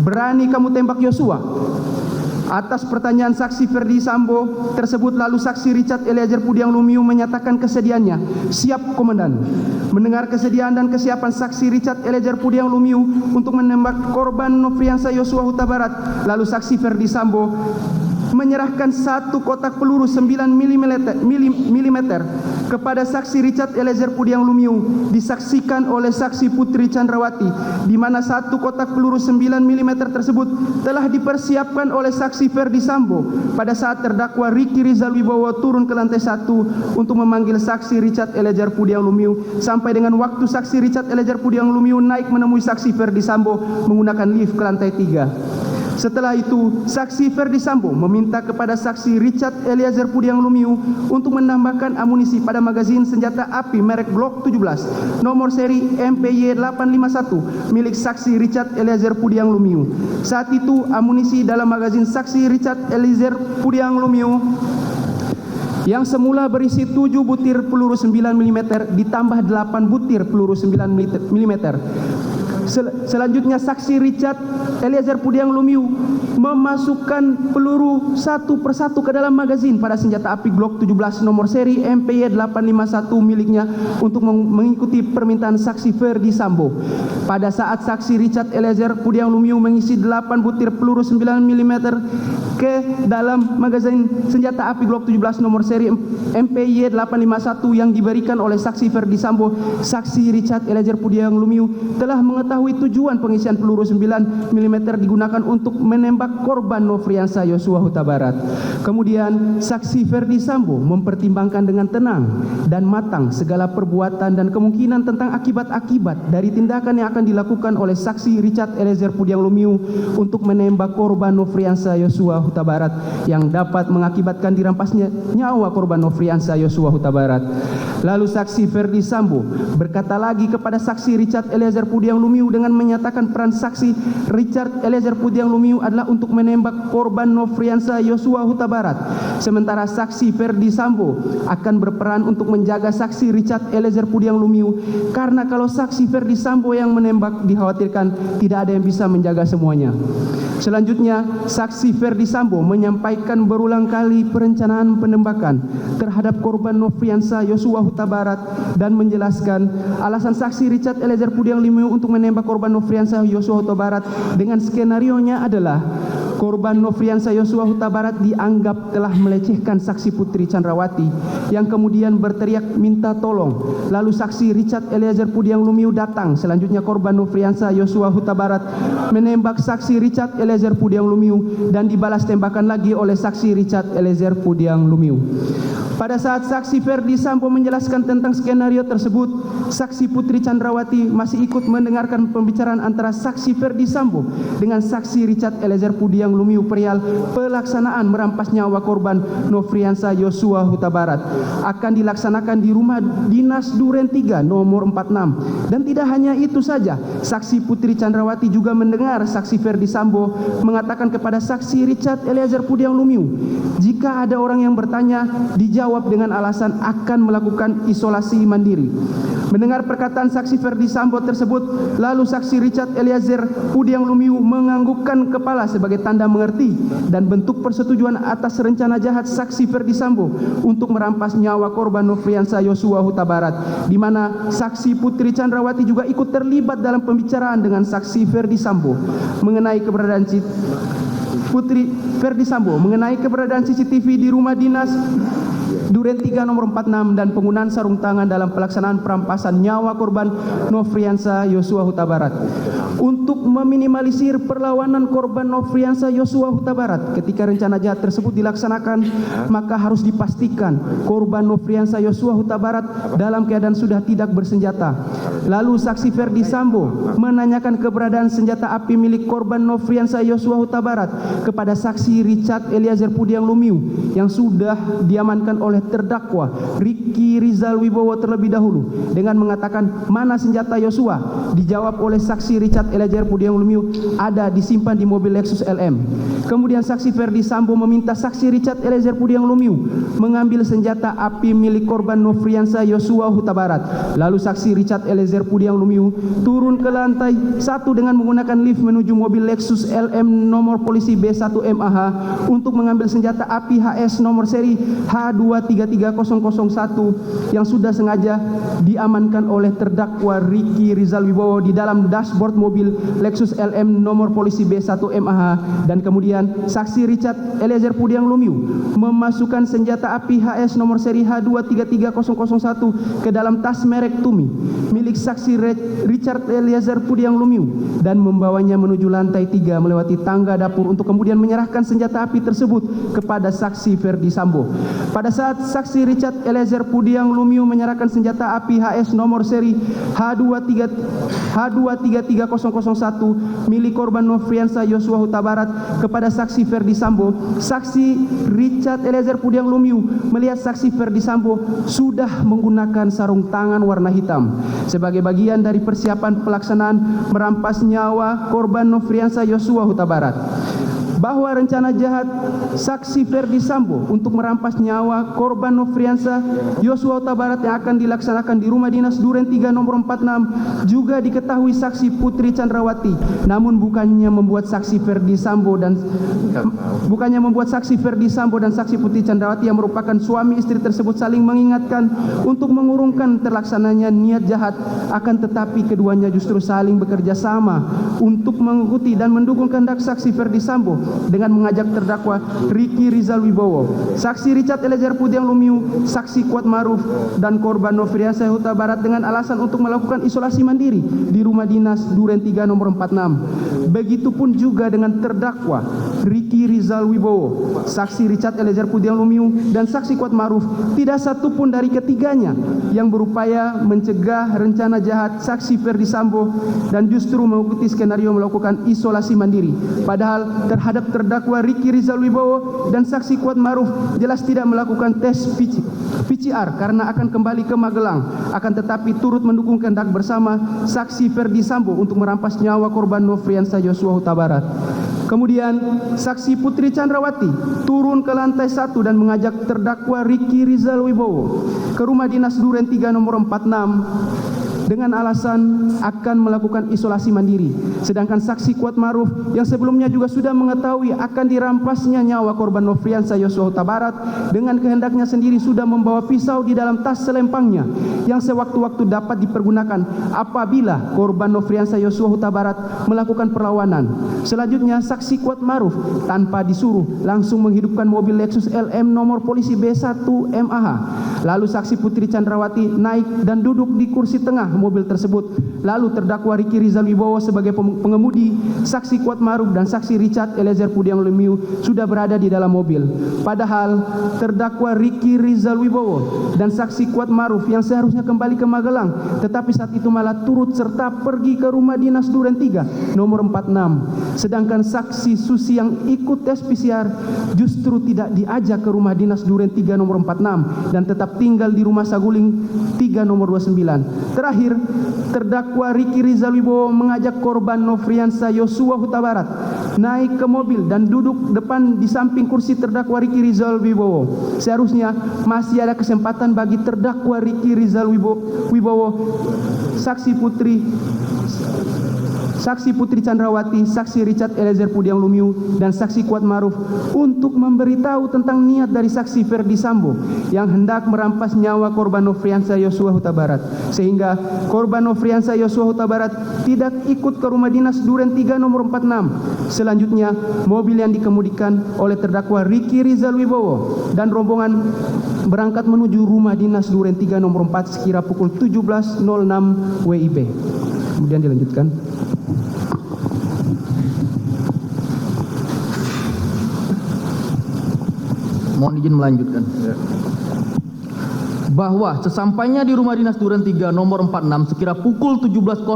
"Berani kamu tembak Yosua?" Atas pertanyaan saksi Ferdi Sambo tersebut, lalu saksi Richard Eliezer Pudiang Lumiu menyatakan kesediaannya. "Siap, Komandan." Mendengar kesediaan dan kesiapan saksi Richard Eliezer Pudiang Lumiu untuk menembak korban Nofriansah Yosua Huta Barat, lalu saksi Ferdi Sambo menyerahkan satu kotak peluru 9 mm kepada saksi Richard Eliezer Pudiang Lumiu, disaksikan oleh saksi Putri Chandrawati, di mana satu kotak peluru 9 mm tersebut telah dipersiapkan oleh saksi Ferdi Sambo pada saat terdakwa Ricky Rizal Wibowo turun ke lantai 1 untuk memanggil saksi Richard Eliezer Pudiang Lumiu, sampai dengan waktu saksi Richard Eliezer Pudiang Lumiu naik menemui saksi Ferdi Sambo menggunakan lift ke lantai 3. Setelah itu, saksi Ferdi Sambo meminta kepada saksi Richard Eliezer Pudiang Lumiu untuk menambahkan amunisi pada magazin senjata api merek Glock 17 nomor seri MPY 851 milik saksi Richard Eliezer Pudiang Lumiu. Saat itu amunisi dalam magazin saksi Richard Eliezer Pudiang Lumiu yang semula berisi 7 butir peluru 9 mm ditambah 8 butir peluru 9 mm. Selanjutnya saksi Richard Eliezer Pudiang Lumiu memasukkan peluru satu persatu ke dalam magazin pada senjata api Glock 17 nomor seri MPY 851 miliknya untuk mengikuti permintaan saksi Ferdi Sambo. Pada saat saksi Richard Eliezer Pudiang Lumiu mengisi 8 butir peluru 9 mm ke dalam magazin senjata api Glock 17 nomor seri MPY 851 yang diberikan oleh saksi Ferdi Sambo, saksi Richard Eliezer Pudiang Lumiu telah mengetahui tujuan pengisian peluru 9 mm digunakan untuk menembak korban Nofriansah Yosua Huta Barat. Kemudian saksi Ferdi Sambo mempertimbangkan dengan tenang dan matang segala perbuatan dan kemungkinan tentang akibat-akibat dari tindakan yang akan dilakukan oleh saksi Richard Eliezer Pudiang Lumiu untuk menembak korban Nofriansah Yosua Huta Barat yang dapat mengakibatkan dirampasnya nyawa korban Nofriansah Yosua Huta Barat. Lalu saksi Ferdi Sambo berkata lagi kepada saksi Richard Eliezer Pudiang Lumiu Lumiu dengan menyatakan peran saksi Richard Eliezer Pudiang Lumiu adalah untuk menembak korban Nofriansah Yosua Huta Barat. Sementara saksi Ferdi Sambo akan berperan untuk menjaga saksi Richard Eliezer Pudiang Lumiu, karena kalau saksi Ferdi Sambo yang menembak dikhawatirkan tidak ada yang bisa menjaga semuanya. Selanjutnya, saksi Ferdi Sambo menyampaikan berulang kali perencanaan penembakan terhadap korban Nofriansah Yosua Huta Barat dan menjelaskan alasan saksi Richard Eliezer Pudiang Lumiu untuk menembak korban Nofriansah Yosua Huta Barat dengan skenarionya adalah korban Nofriansah Yosua Huta Barat dianggap telah melecehkan saksi Putri Chandrawati yang kemudian berteriak minta tolong. Lalu saksi Richard Eliezer Pudiang Lumiu datang. Selanjutnya korban Nofriansah Yosua Huta Barat menembak saksi Richard Eliezer Pudiang Lumiu dan dibalas tembakan lagi oleh saksi Richard Eliezer Pudiang Lumiu. Pada saat saksi Ferdi Sambo menjelaskan tentang skenario tersebut, saksi Putri Chandrawati masih ikut mendengarkan pembicaraan antara saksi Ferdi Sambo dengan saksi Richard Eliezer Pudiang Lumiu perihal pelaksanaan merampas nyawa korban Nofriansah Yosua Huta Barat akan dilaksanakan di rumah dinas Duren 3 nomor 46. Dan tidak hanya itu saja, saksi Putri Chandrawati juga mendengar saksi Ferdi Sambo mengatakan kepada saksi Richard Eliezer Pudiang Lumiu, jika ada orang yang bertanya, dijawab dengan alasan akan melakukan isolasi mandiri. Mendengar perkataan saksi Ferdi Sambo tersebut, lalu saksi Richard Eliezer Pudiang Lumiu menganggukkan kepala sebagai tanda mengerti dan bentuk persetujuan atas rencana jahat saksi Ferdi Sambo untuk merampas nyawa korban Nofriansah Yosua Huta Barat, di mana saksi Putri Chandrawati juga ikut terlibat dalam pembicaraan dengan saksi Ferdi Sambo mengenai keberadaan Putri Ferdi Sambo mengenai keberadaan CCTV di rumah dinas Duren 3 nomor 46 dan penggunaan sarung tangan dalam pelaksanaan perampasan nyawa korban Nofriansah Yosua Huta Barat. Untuk meminimalisir perlawanan korban Nofriansah Yosua Huta Barat ketika rencana jahat tersebut dilaksanakan, maka harus dipastikan korban Nofriansah Yosua Huta Barat dalam keadaan sudah tidak bersenjata. Lalu saksi Ferdi Sambo menanyakan keberadaan senjata api milik korban Nofriansah Yosua Huta Barat kepada saksi Richard Eliezer Pudiang Lumiu yang sudah diamankan oleh terdakwa Ricky Rizal Wibowo terlebih dahulu dengan mengatakan mana senjata Yosua. Dijawab oleh saksi Richard Eliezer Pudiang Lumiu ada disimpan di mobil Lexus LM. Kemudian saksi Ferdi Sambo meminta saksi Richard Eliezer Pudiang Lumiu mengambil senjata api milik korban Nofriansah Yosua Huta Barat. Lalu saksi Richard Eliezer Pudiang Lumiu turun ke lantai 1 dengan menggunakan lift menuju mobil Lexus LM nomor polisi B1MAH untuk mengambil senjata api HS nomor seri H233001 yang sudah sengaja diamankan oleh terdakwa Ricky Rizal Wibowo di dalam dashboard mobil Lexus LM nomor polisi B1MAH. Dan kemudian saksi Richard Eliezer Pudiang Lumiu memasukkan senjata api HS nomor seri H233001 ke dalam tas merek Tumi milik saksi Richard Eliezer Pudiang Lumiu dan membawanya menuju lantai 3 melewati tangga dapur untuk kemudian menyerahkan senjata api tersebut kepada saksi Ferdi Sambo. Pada saat saksi Richard Eliezer Pudiang Lumiu menyerahkan senjata api HS nomor seri H233001 milik korban Nofriansah Yosua Huta Barat kepada saksi Ferdi Sambo, saksi Richard Eliezer Pudiang Lumiu melihat saksi Ferdi Sambo sudah menggunakan sarung tangan warna hitam sebagai bagian dari persiapan pelaksanaan merampas nyawa korban Nofriansah Yosua Huta Barat. Bahwa rencana jahat saksi Ferdi Sambo untuk merampas nyawa korban Nofriansah Yosua Huta Barat yang akan dilaksanakan di rumah dinas Duren 3 nomor 46 juga diketahui saksi Putri Chandrawati. Namun bukannya membuat saksi Ferdi Sambo dan saksi Putri Chandrawati yang merupakan suami istri tersebut saling mengingatkan untuk mengurungkan terlaksananya niat jahat, akan tetapi keduanya justru saling bekerja sama untuk mengikuti dan mendukung kehendak saksi Ferdi Sambo dengan mengajak terdakwa Ricky Rizal Wibowo, saksi Richard Eliezer Pudiang Lumiu, saksi Kuat Maruf dan korban Nofriansah Huta Barat dengan alasan untuk melakukan isolasi mandiri di rumah dinas Duren 3 nomor 46. Begitupun juga dengan terdakwa Ricky Rizal Wibowo, saksi Richard Eliezer Pudiang Lumiu dan saksi Kuat Maruf. Tidak satu pun dari ketiganya yang berupaya mencegah rencana jahat saksi Ferdi Sambo dan justru mengikuti skenario melakukan isolasi mandiri. Padahal terhadap terdakwa Ricky Rizal Wibowo dan saksi Kuat Maruf jelas tidak melakukan tes PCR karena akan kembali ke Magelang, akan tetapi turut mendukung kehendak bersama saksi Ferdi Sambo untuk merampas nyawa korban Nofriansah Yosua Huta Barat. Kemudian saksi Putri Chandrawati turun ke lantai 1 dan mengajak terdakwa Ricky Rizal Wibowo ke rumah dinas Duren 3 nomor 46 dengan alasan akan melakukan isolasi mandiri. Sedangkan saksi Kuat Maruf yang sebelumnya juga sudah mengetahui akan dirampasnya nyawa korban Nofriansah Yosua Huta Barat dengan kehendaknya sendiri sudah membawa pisau di dalam tas selempangnya yang sewaktu-waktu dapat dipergunakan apabila korban Nofriansah Yosua Huta Barat melakukan perlawanan. Selanjutnya saksi Kuat Maruf tanpa disuruh langsung menghidupkan mobil Lexus LM nomor polisi B1 MAH. Lalu saksi Putri Chandrawati naik dan duduk di kursi tengah mobil tersebut. Lalu terdakwa Ricky Rizal Wibowo sebagai pengemudi, saksi Kuat Maruf dan saksi Richard Eliezer Pudiang Lumiu sudah berada di dalam mobil. Padahal terdakwa Ricky Rizal Wibowo dan saksi Kuat Maruf yang seharusnya kembali ke Magelang, tetapi saat itu malah turut serta pergi ke rumah dinas Duren 3 nomor 46. Sedangkan saksi Susi yang ikut tes PCR justru tidak diajak ke rumah dinas Duren 3 nomor 46 dan tetap tinggal di rumah Saguling 3 nomor 29. Terakhir, terdakwa Ricky Rizal Wibowo mengajak korban Nofriansah Yosua Huta Barat naik ke mobil dan duduk depan di samping kursi terdakwa Ricky Rizal Wibowo. Seharusnya masih ada kesempatan bagi terdakwa Ricky Rizal Wibowo, saksi Putri Chandrawati, saksi Richard Eliezer Pudiang Lumiu, dan saksi Kuat Maruf untuk memberitahu tentang niat dari saksi Ferdi Sambo yang hendak merampas nyawa korban Nofriansah Yosua Huta Barat, sehingga korban Nofriansah Yosua Huta Barat tidak ikut ke rumah dinas Duren 3 nomor 46. Selanjutnya, mobil yang dikemudikan oleh terdakwa Ricky Rizal Wibowo dan rombongan berangkat menuju rumah dinas Duren 3 nomor 4 sekira pukul 17.06 WIB. Kemudian dilanjutkan. Mohon izin melanjutkan. Bahwa sesampainya di rumah dinas Duren 3 nomor 46 sekira pukul 17.07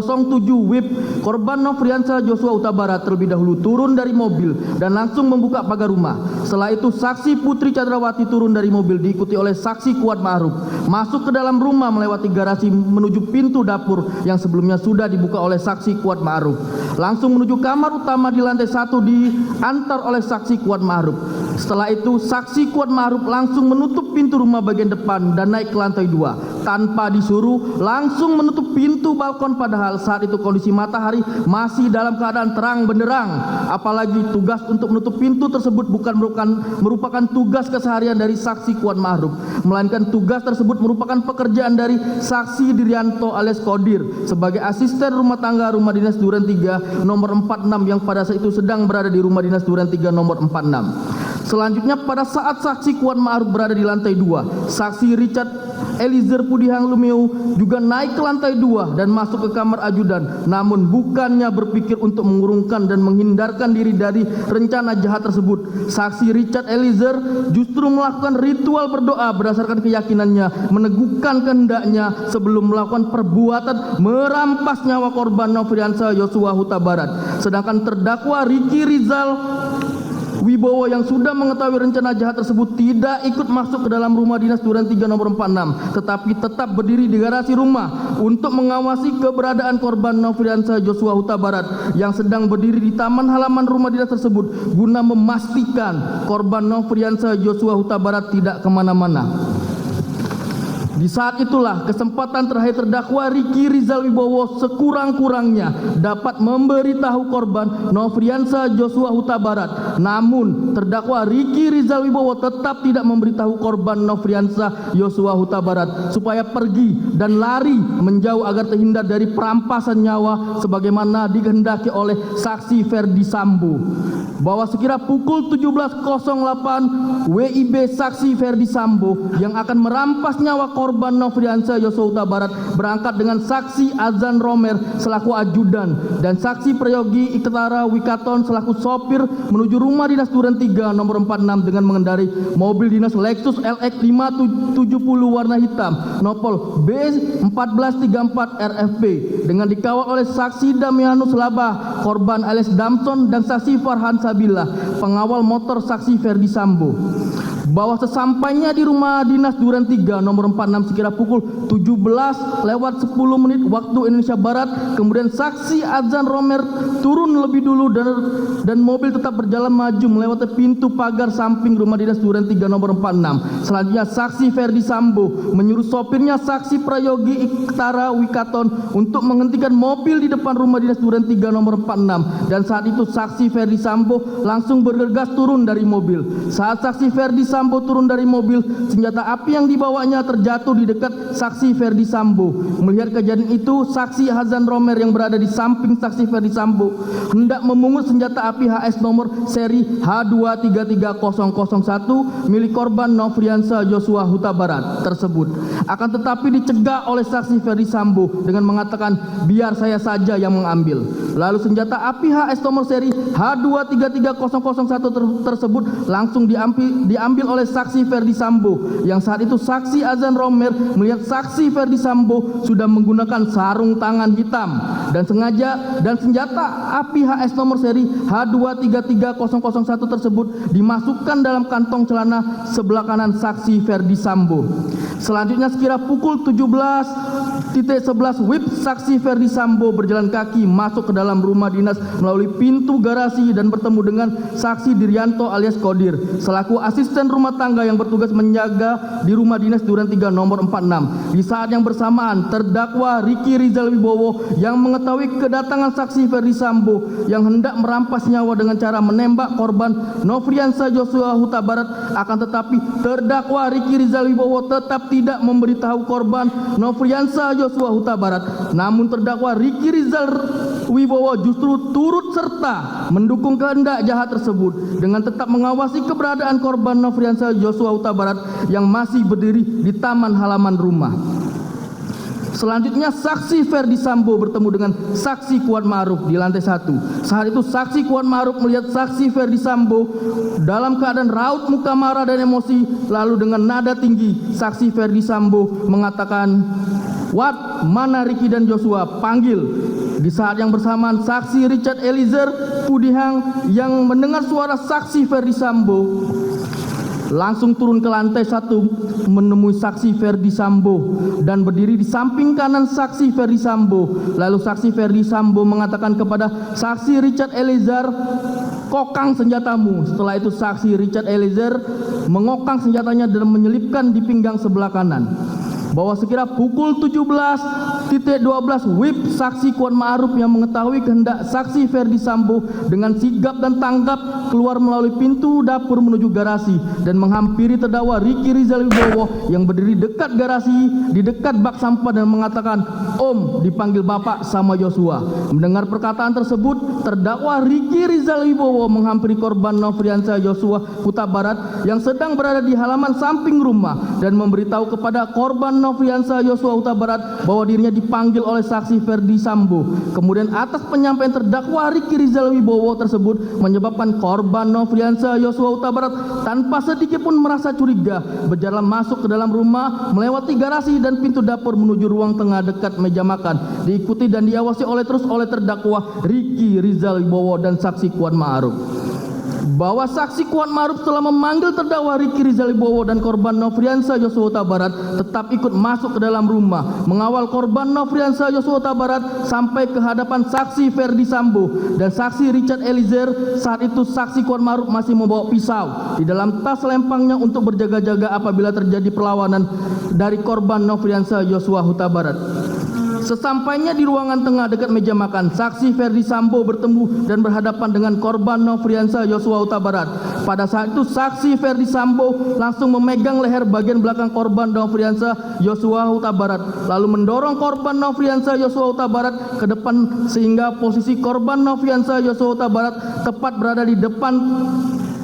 WIB, korban Nofriansah Yosua Huta Barat terlebih dahulu turun dari mobil dan langsung membuka pagar rumah. Setelah itu saksi Putri Chandrawati turun dari mobil diikuti oleh saksi Kuat Maruf masuk ke dalam rumah melewati garasi menuju pintu dapur yang sebelumnya sudah dibuka oleh saksi Kuat Maruf. Langsung menuju kamar utama di lantai 1 diantar oleh saksi Kuat Maruf. Setelah itu saksi Kuat Maruf langsung menutup pintu rumah bagian depan dan naik ke lantai 2 tanpa disuruh, langsung menutup pintu balkon, padahal saat itu kondisi matahari masih dalam keadaan terang benderang. Apalagi tugas untuk menutup pintu tersebut bukan merupakan tugas keseharian dari saksi Kuat Maruf, melainkan tugas tersebut merupakan pekerjaan dari saksi Dirianto alias Kodir sebagai asisten rumah tangga rumah dinas Duren 3 nomor 46 yang pada saat itu sedang berada di rumah dinas Duren 3 nomor 46. Selanjutnya pada saat saksi Kuat Maruf berada di lantai 2, saksi Richard Eliezer Pudiang Lumiu juga naik ke lantai 2 dan masuk ke kamar ajudan, namun bukannya berpikir untuk mengurungkan dan menghindarkan diri dari rencana jahat tersebut. Saksi Richard Eliezer justru melakukan ritual berdoa berdasarkan keyakinannya, meneguhkan kehendaknya sebelum melakukan perbuatan merampas nyawa korban Nofriansah Yosua Huta Barat. Sedangkan terdakwa Ricky Rizal Wibowo yang sudah mengetahui rencana jahat tersebut tidak ikut masuk ke dalam rumah dinas Duren 3 nomor 46, tetapi tetap berdiri di garasi rumah untuk mengawasi keberadaan korban Nofriansah Yosua Huta Barat yang sedang berdiri di taman halaman rumah dinas tersebut guna memastikan korban Nofriansah Yosua Huta Barat tidak kemana-mana. Di saat itulah kesempatan terakhir terdakwa Ricky Rizal Wibowo sekurang-kurangnya dapat memberitahu korban Nofriansah Yosua Huta Barat. Namun terdakwa Ricky Rizal Wibowo tetap tidak memberitahu korban Nofriansah Yosua Huta Barat supaya pergi dan lari menjauh agar terhindar dari perampasan nyawa sebagaimana dikehendaki oleh saksi Ferdi Sambo. Bahwa sekira pukul 17.08 WIB saksi Ferdi Sambo yang akan merampas nyawa korban Nofriansah Yosua Huta Barat berangkat dengan saksi Azan Romer selaku ajudan dan saksi Prayogi Iktara Wikaton selaku sopir menuju rumah dinas Duren 3 nomor 46 dengan mengendarai mobil dinas Lexus LX 570 warna hitam nopol B1434 RFP dengan dikawal oleh saksi Damianus Labah korban alias Damson dan saksi Farhan Sabila pengawal motor saksi Ferdi Sambo. bahwa sesampainya di rumah dinas Duren 3 nomor 46 sekira pukul 17:10 waktu Indonesia Barat, kemudian saksi Azan Romer turun lebih dulu dan mobil tetap berjalan maju melewati pintu pagar samping rumah dinas Duren 3 nomor 46. Selanjutnya saksi Ferdi Sambo menyuruh sopirnya saksi Prayogi Iktara Wikaton untuk menghentikan mobil di depan rumah dinas Duren 3 nomor 46, dan saat itu saksi Ferdi Sambo langsung bergegas turun dari mobil. Saat saksi Ferdi Sambo turun dari mobil, senjata api yang dibawanya terjatuh di dekat saksi Ferdi Sambo. Melihat kejadian itu, saksi Azan Romer yang berada di samping saksi Ferdi Sambo hendak memungut senjata api HS nomor seri H2330001 milik korban Nofriansah Joshua Huta Barat tersebut. Akan tetapi dicegah oleh saksi Ferdi Sambo dengan mengatakan, biar saya saja yang mengambil. Lalu senjata api HS nomor seri H2330001 tersebut langsung diambil oleh saksi Ferdi Sambo, yang saat itu saksi Azan Romer melihat saksi Ferdi Sambo sudah menggunakan sarung tangan hitam dan senjata api HS nomor seri H2330001 tersebut dimasukkan dalam kantong celana sebelah kanan saksi Ferdi Sambo. Selanjutnya sekira pukul 17:11 WIB saksi Ferdi Sambo berjalan kaki masuk ke dalam rumah dinas melalui pintu garasi dan bertemu dengan saksi Diryanto alias Kodir selaku asisten rumah tangga yang bertugas menjaga di rumah dinas Duren 3 nomor 46. Di saat yang bersamaan, terdakwa Ricky Rizal Wibowo yang mengetahui kedatangan saksi Ferdi Sambo yang hendak merampas nyawa dengan cara menembak korban Nofriansah Joshua Huta Barat, akan tetapi terdakwa Ricky Rizal Wibowo tetap tidak memberitahu korban Nofriansah Joshua Huta Barat. Namun terdakwa Ricky Rizal Wibowo justru turut serta mendukung kehendak jahat tersebut dengan tetap mengawasi keberadaan korban Nofriansah Joshua Huta Barat yang masih berdiri di taman halaman rumah. Selanjutnya saksi Ferdi Sambo bertemu dengan saksi Kuat Ma'ruf di lantai 1. Saat itu saksi Kuat Ma'ruf melihat saksi Ferdi Sambo dalam keadaan raut muka marah dan emosi, lalu dengan nada tinggi saksi Ferdi Sambo mengatakan, "Wat, mana Ricky dan Joshua? Panggil." Di saat yang bersamaan saksi Richard Eliezer Pudihang yang mendengar suara saksi Ferdi Sambo langsung turun ke lantai 1 menemui saksi Ferdi Sambo dan berdiri di samping kanan saksi Ferdi Sambo. Lalu saksi Ferdi Sambo mengatakan kepada saksi Richard Eliezer, "Kokang senjatamu." Setelah itu saksi Richard Eliezer mengokang senjatanya dan menyelipkan di pinggang sebelah kanan. Bahwa sekira pukul 17:12 WIB saksi Kuat Ma'ruf yang mengetahui kehendak saksi Ferdi Sambo dengan sigap dan tanggap keluar melalui pintu dapur menuju garasi dan menghampiri terdakwa Ricky Rizal Wibowo yang berdiri dekat garasi di dekat bak sampah dan mengatakan, "Om, dipanggil Bapak sama Joshua." Mendengar perkataan tersebut, terdakwa Ricky Rizal Wibowo menghampiri korban Nofriansah Joshua Huta Barat yang sedang berada di halaman samping rumah dan memberitahu kepada korban Nofriansah Joshua Huta Barat bahwa dirinya dipanggil oleh saksi Ferdi Sambo. Kemudian atas penyampaian terdakwa Ricky Rizal Wibowo tersebut menyebabkan korban Nofriansah Joshua Huta Barat tanpa sedikit pun merasa curiga berjalan masuk ke dalam rumah melewati garasi dan pintu dapur menuju ruang tengah dekat meja makan, diikuti dan diawasi oleh terdakwa Ricky Rizal Wibowo dan saksi Kuat Ma'ruf. Bahwa saksi Kuat Ma'ruf telah memanggil terdakwa Ricky Rizal Wibowo dan korban Nofriansah Joshua Huta Barat tetap ikut masuk ke dalam rumah mengawal korban Nofriansah Joshua Huta Barat sampai ke hadapan saksi Ferdi Sambo dan saksi Richard Eliezer. Saat itu saksi Kuat Ma'ruf masih membawa pisau di dalam tas lempangnya untuk berjaga-jaga apabila terjadi perlawanan dari korban Nofriansah Joshua Huta Barat. Sesampainya di ruangan tengah dekat meja makan, saksi Ferdi Sambo bertemu dan berhadapan dengan korban Nofriansah Joshua Huta Barat. Pada saat itu saksi Ferdi Sambo langsung memegang leher bagian belakang korban Nofriansah Joshua Huta Barat, lalu mendorong korban Nofriansah Joshua Huta Barat ke depan sehingga posisi korban Nofriansah Joshua Huta Barat tepat berada di depan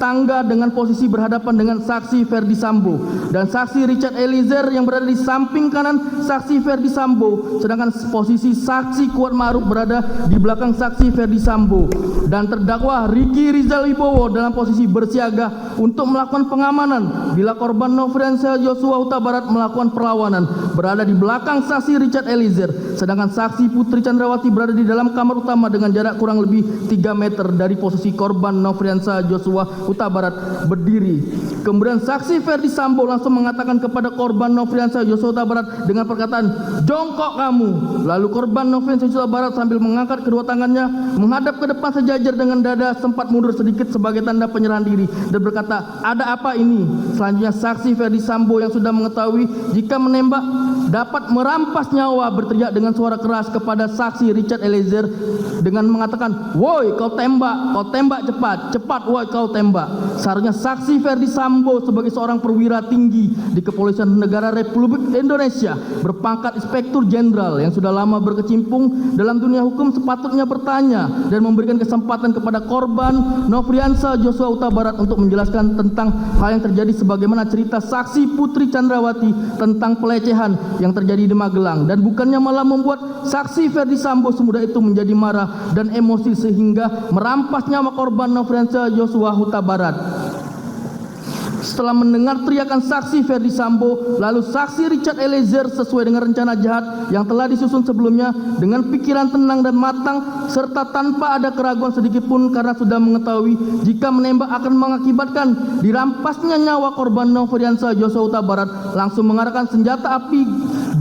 tangga dengan posisi berhadapan dengan saksi Ferdi Sambo dan saksi Richard Eliezer yang berada di samping kanan saksi Ferdi Sambo, sedangkan posisi saksi Kuat Ma'ruf berada di belakang saksi Ferdi Sambo, dan terdakwa Ricky Rizal Wibowo dalam posisi bersiaga untuk melakukan pengamanan bila korban Nofriansah Joshua Huta Barat melakukan perlawanan berada di belakang saksi Richard Eliezer, sedangkan saksi Putri Chandrawati berada di dalam kamar utama dengan jarak kurang lebih 3 meter dari posisi korban Nofriansah Joshua Huta Barat berdiri. Kemudian saksi Ferdi Sambo langsung mengatakan kepada korban Nofriansah Yosua Huta Barat dengan perkataan, "Jongkok kamu." Lalu korban Nofriansah Yosua Huta Barat sambil mengangkat kedua tangannya menghadap ke depan sejajar dengan dada, sempat mundur sedikit sebagai tanda penyerahan diri dan berkata, "Ada apa ini?" Selanjutnya saksi Ferdi Sambo yang sudah mengetahui jika menembak dapat merampas nyawa berteriak dengan suara keras kepada saksi Richard Eliezer dengan mengatakan, "Woi, kau tembak cepat, cepat woi kau tembak." Seharusnya saksi Ferdi Sambo sebagai seorang perwira tinggi di Kepolisian Negara Republik Indonesia berpangkat Inspektur Jenderal yang sudah lama berkecimpung dalam dunia hukum sepatutnya bertanya dan memberikan kesempatan kepada korban Nofriansah Yosua Huta Barat untuk menjelaskan tentang hal yang terjadi sebagaimana cerita saksi Putri Chandrawati tentang pelecehan yang terjadi di Magelang, dan bukannya malah membuat saksi Ferdi Sambo semudah itu menjadi marah dan emosi sehingga merampas nyawa korban Nofriansah Yosua Huta Barat. Setelah mendengar teriakan saksi Ferdi Sambo, lalu saksi Richard Eliezer sesuai dengan rencana jahat yang telah disusun sebelumnya dengan pikiran tenang dan matang serta tanpa ada keraguan sedikit pun karena sudah mengetahui jika menembak akan mengakibatkan dirampasnya nyawa korban Nofriansah Yosua Huta Barat, langsung mengarahkan senjata api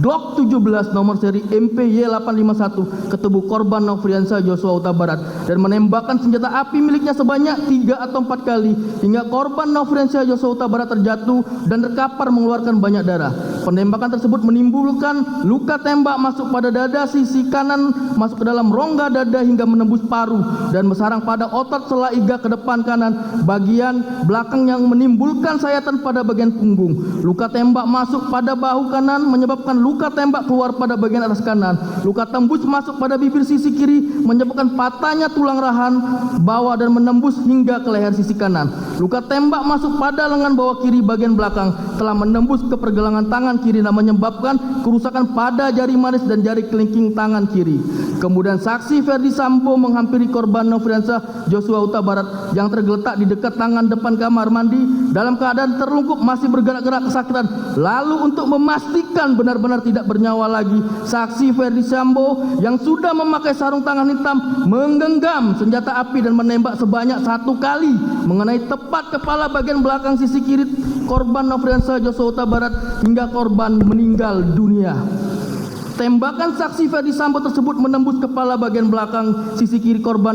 Glock 17 nomor seri MPY851 ke tubuh korban Nofriansah Yosua Huta Barat dan menembakkan senjata api miliknya sebanyak 3 atau 4 kali hingga korban Nofriansah Yosua Huta Barat terjatuh dan terkapar mengeluarkan banyak darah. Penembakan tersebut menimbulkan luka tembak masuk pada dada sisi kanan, masuk ke dalam rongga dada hingga menembus paru dan bersarang pada otot sela iga ke depan kanan bagian belakang yang menimbulkan sayatan pada bagian punggung. Luka tembak masuk pada bahu kanan menyebabkan luka tembak keluar pada bagian atas kanan. Luka tembus masuk pada bibir sisi kiri menyebabkan patahnya tulang rahan bawah dan menembus hingga ke leher sisi kanan. Luka tembak masuk pada lengan bawah kiri bagian belakang telah menembus ke pergelangan tangan kiri dan menyebabkan kerusakan pada jari manis dan jari kelingking tangan kiri. Kemudian saksi Ferdi Sambo menghampiri korban Nofriansah Yosua Huta Barat yang tergeletak di dekat tangan depan kamar mandi dalam keadaan terlungkup masih bergerak-gerak kesakitan. Lalu untuk memastikan benar-benar tidak bernyawa lagi, saksi Ferdi Sambo yang sudah memakai sarung tangan hitam menggenggam senjata api dan menembak sebanyak 1 kali mengenai tepat kepala bagian belakang sisi kiri korban Nofriansah Yosua Huta Barat hingga korban meninggal dunia. Tembakan saksi Ferdi Sambo tersebut menembus kepala bagian belakang sisi kiri korban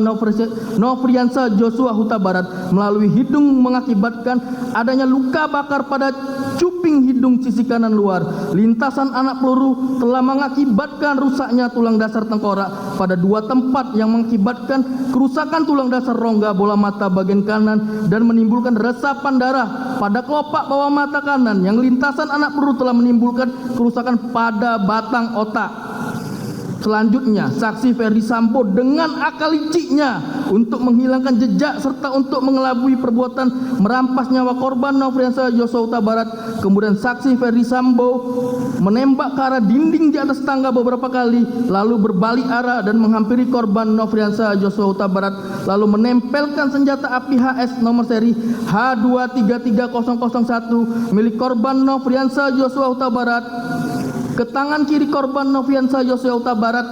Nofriansah Yosua Huta Barat melalui hidung mengakibatkan adanya luka bakar pada cuping hidung sisi kanan luar. Lintasan anak peluru telah mengakibatkan rusaknya tulang dasar tengkorak pada 2 tempat yang mengakibatkan kerusakan tulang dasar rongga bola mata bagian kanan dan menimbulkan resapan darah pada kelopak bawah mata kanan. Yang lintasan anak peluru telah menimbulkan kerusakan pada batang otak. Selanjutnya, saksi Ferdi Sambo dengan akal liciknya untuk menghilangkan jejak serta untuk mengelabui perbuatan merampas nyawa korban Nofriansah Yosua Huta Barat. Kemudian saksi Ferdi Sambo menembak ke arah dinding di atas tangga beberapa kali, lalu berbalik arah dan menghampiri korban Nofriansah Yosua Huta Barat, lalu menempelkan senjata api HS nomor seri H233001 milik korban Nofriansah Yosua Huta Barat ke tangan kiri korban Nofriansah Yosua Huta Barat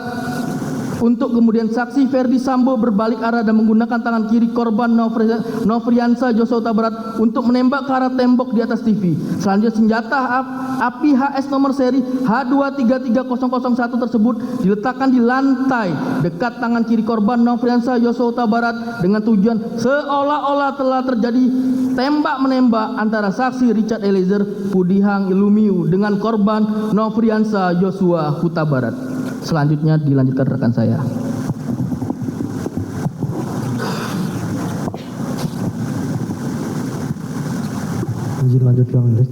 untuk kemudian saksi Ferdi Sambo berbalik arah dan menggunakan tangan kiri korban Nofriansah Yosua Huta Barat untuk menembak ke arah tembok di atas TV. Selanjutnya senjata api HS nomor seri H233001 tersebut diletakkan di lantai dekat tangan kiri korban Nofriansah Yosua Huta Barat dengan tujuan seolah-olah telah terjadi tembak-menembak antara saksi Richard Eliezer Pudihang Lumiu dengan korban Nofriansah Yosua Huta Barat. Selanjutnya dilanjutkan rekan saya. Izin lanjutkan,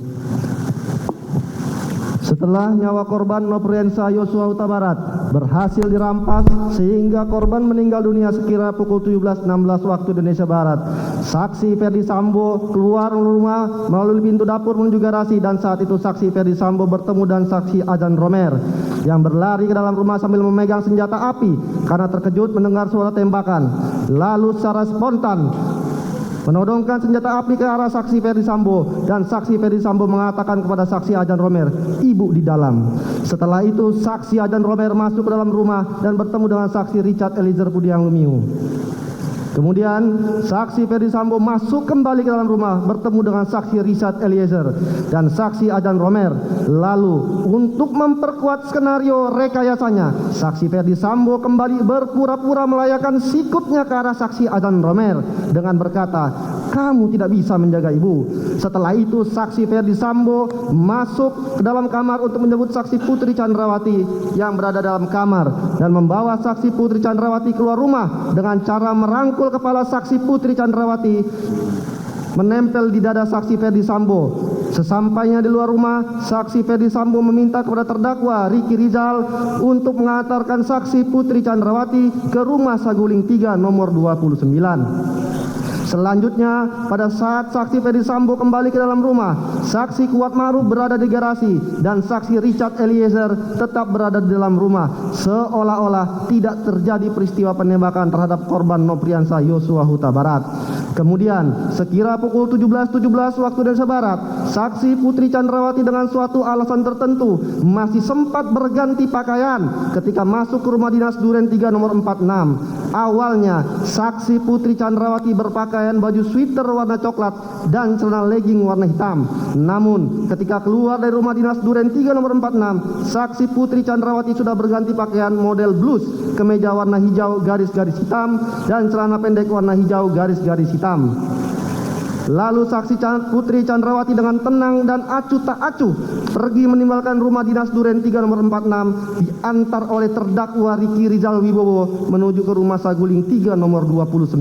Setelah nyawa korban Nofriansah Yosua Huta Barat berhasil dirampas sehingga korban meninggal dunia sekira pukul 17.16 waktu Indonesia Barat, saksi Ferdi Sambo keluar rumah melalui pintu dapur menuju garasi dan saat itu saksi Ferdi Sambo bertemu dengan saksi Ajan Romer yang berlari ke dalam rumah sambil memegang senjata api karena terkejut mendengar suara tembakan. Lalu secara spontan menodongkan senjata api ke arah saksi Ferdi Sambo dan saksi Ferdi Sambo mengatakan kepada saksi Ajan Romer, "Ibu di dalam." Setelah itu saksi Ajan Romer masuk ke dalam rumah dan bertemu dengan saksi Richard Eliezer Pudihang Lumiu. Kemudian saksi Ferdi Sambo masuk kembali ke dalam rumah bertemu dengan saksi Richard Eliezer dan saksi Adan Romer. Lalu untuk memperkuat skenario rekayasanya, saksi Ferdi Sambo kembali berpura-pura melayakkan sikutnya ke arah saksi Adan Romer dengan berkata, "Kamu tidak bisa menjaga ibu." Setelah itu saksi Ferdi Sambo masuk ke dalam kamar untuk menjemput saksi Putri Chandrawati yang berada dalam kamar dan membawa saksi Putri Chandrawati keluar rumah dengan cara merangkul kepala saksi Putri Chandrawati menempel di dada saksi Ferdi Sambo. Sesampainya di luar rumah, saksi Ferdi Sambo meminta kepada terdakwa Ricky Rizal untuk mengantarkan saksi Putri Chandrawati ke rumah Saguling 3 nomor 29. Selanjutnya, pada saat saksi Ferdi Sambo kembali ke dalam rumah, saksi Kuat Ma'ruf berada di garasi dan saksi Richard Eliezer tetap berada di dalam rumah, seolah-olah tidak terjadi peristiwa penembakan terhadap korban Nopriansah Yosua Huta Barat. Kemudian, sekira pukul 17.17 waktu Indonesia Barat, saksi Putri Chandrawati dengan suatu alasan tertentu masih sempat berganti pakaian ketika masuk ke rumah dinas Duren 3 nomor 46. Awalnya, saksi Putri Chandrawati berpakaian baju sweater warna coklat dan celana legging warna hitam. Namun, ketika keluar dari rumah dinas Duren 3 nomor 46, saksi Putri Chandrawati sudah berganti pakaian model blus, kemeja warna hijau garis-garis hitam, dan celana pendek warna hijau garis-garis hitam. Lalu saksi Putri Chandrawati dengan tenang dan acuh tak acuh pergi meninggalkan rumah dinas Duren 3 nomor 46 diantar oleh terdakwa Ricky Rizal Wibowo menuju ke rumah Saguling 3 nomor 29.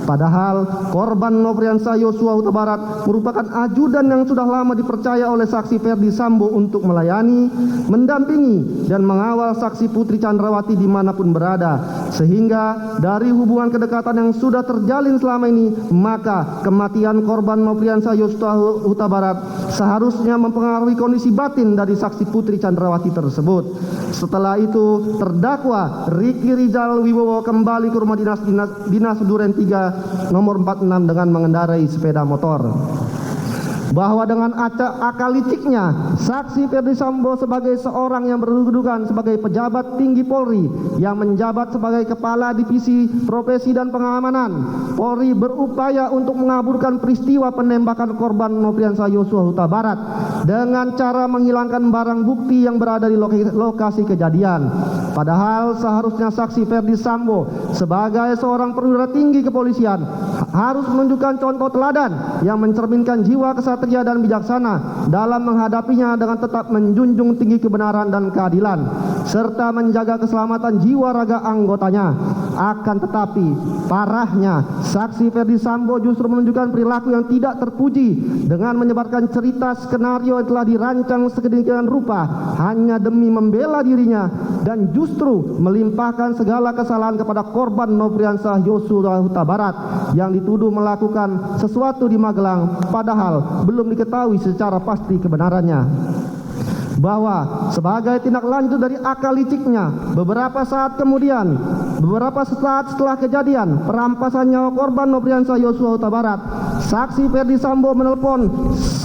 Padahal korban Nopriansah Yosua Huta Barat merupakan ajudan yang sudah lama dipercaya oleh saksi Ferdi Sambo untuk melayani, mendampingi, dan mengawal saksi Putri Chandrawati dimanapun berada. Sehingga dari hubungan kedekatan yang sudah terjalin selama ini, maka kematian korban Nopriansah Yosua Huta Barat seharusnya mempengaruhi kondisi batin dari saksi Putri Chandrawati tersebut. Setelah itu, terdakwa Ricky Rizal Wibowo kembali ke rumah dinas Duren 3 nomor 46 dengan mengendarai sepeda motor. Bahwa dengan akal liciknya, saksi Ferdi Sambo sebagai seorang yang berkedudukan sebagai pejabat tinggi Polri yang menjabat sebagai kepala divisi profesi dan pengamanan Polri berupaya untuk mengaburkan peristiwa penembakan korban Nopriansah Yosua Huta Barat dengan cara menghilangkan barang bukti yang berada di lokasi kejadian. Padahal seharusnya saksi Ferdi Sambo sebagai seorang perwira tinggi kepolisian harus menunjukkan contoh teladan yang mencerminkan jiwa kesatria dan bijaksana dalam menghadapinya dengan tetap menjunjung tinggi kebenaran dan keadilan serta menjaga keselamatan jiwa raga anggotanya. Akan tetapi parahnya, saksi Ferdi Sambo justru menunjukkan perilaku yang tidak terpuji dengan menyebarkan cerita skenario yang telah dirancang sedemikian rupa hanya demi membela dirinya dan justru melimpahkan segala kesalahan kepada korban Nopriansah Yosua Huta Barat yang dituduh melakukan sesuatu di Magelang padahal belum diketahui secara pasti kebenarannya. Bahwa sebagai tindak lanjut dari akal liciknya, beberapa saat setelah kejadian perampasan nyawa korban Nopriansah Yosua Huta Barat, saksi Ferdi Sambo menelpon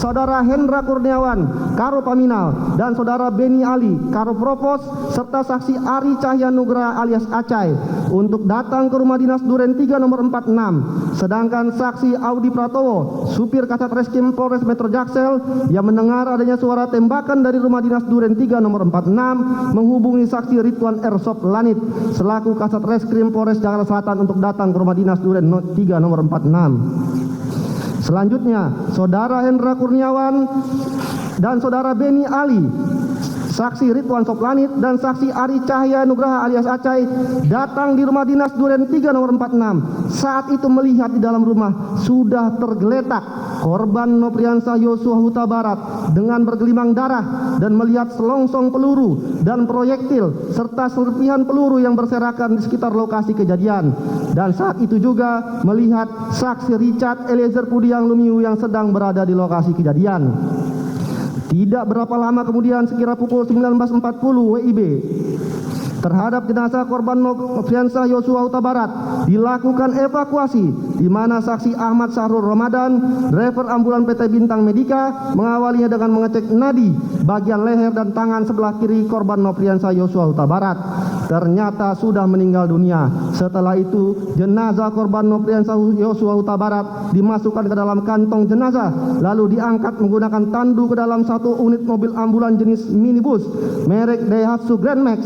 saudara Hendra Kurniawan, Karo Paminal, dan saudara Beni Ali, Karo Propos, serta saksi Ari Cahya Nugraha alias Acai untuk datang ke rumah dinas Duren 3 nomor 46. Sedangkan saksi Audi Pratowo, supir Kasat Reskrim Polres Metro Jaksel, yang mendengar adanya suara tembakan dari rumah dinas Duren 3 nomor 46 menghubungi saksi Ridwan Ersop Lanit selaku Kasat Reskrim Polres Jakarta Selatan untuk datang ke rumah dinas Duren 3 nomor 46. Selanjutnya, saudara Hendra Kurniawan dan saudara Beni Ali, saksi Ridwan Soplanit dan saksi Ari Cahya Nugraha alias Acai datang di rumah dinas Duren 3 nomor 46. Saat itu melihat di dalam rumah sudah tergeletak korban Nopriansah Yosua Huta Barat dengan bergelimang darah dan melihat selongsong peluru dan proyektil serta serpihan peluru yang berserakan di sekitar lokasi kejadian. Dan saat itu juga melihat saksi Richard Eliezer Pudiang Lumiu yang sedang berada di lokasi kejadian. Tidak berapa lama kemudian, sekira pukul 19.40 WIB, terhadap jenazah korban Nopriansah Yosua Huta Barat dilakukan evakuasi di mana saksi Ahmad Sahrul Ramadan, driver ambulan PT Bintang Medika, mengawalinya dengan mengecek nadi bagian leher dan tangan sebelah kiri korban Nopriansah Yosua Huta Barat. ternyata sudah meninggal dunia. Setelah itu jenazah korban Nofriansah Yosua Huta Barat dimasukkan ke dalam kantong jenazah, lalu diangkat menggunakan tandu ke dalam satu unit mobil ambulan jenis minibus merek Daihatsu Grand Max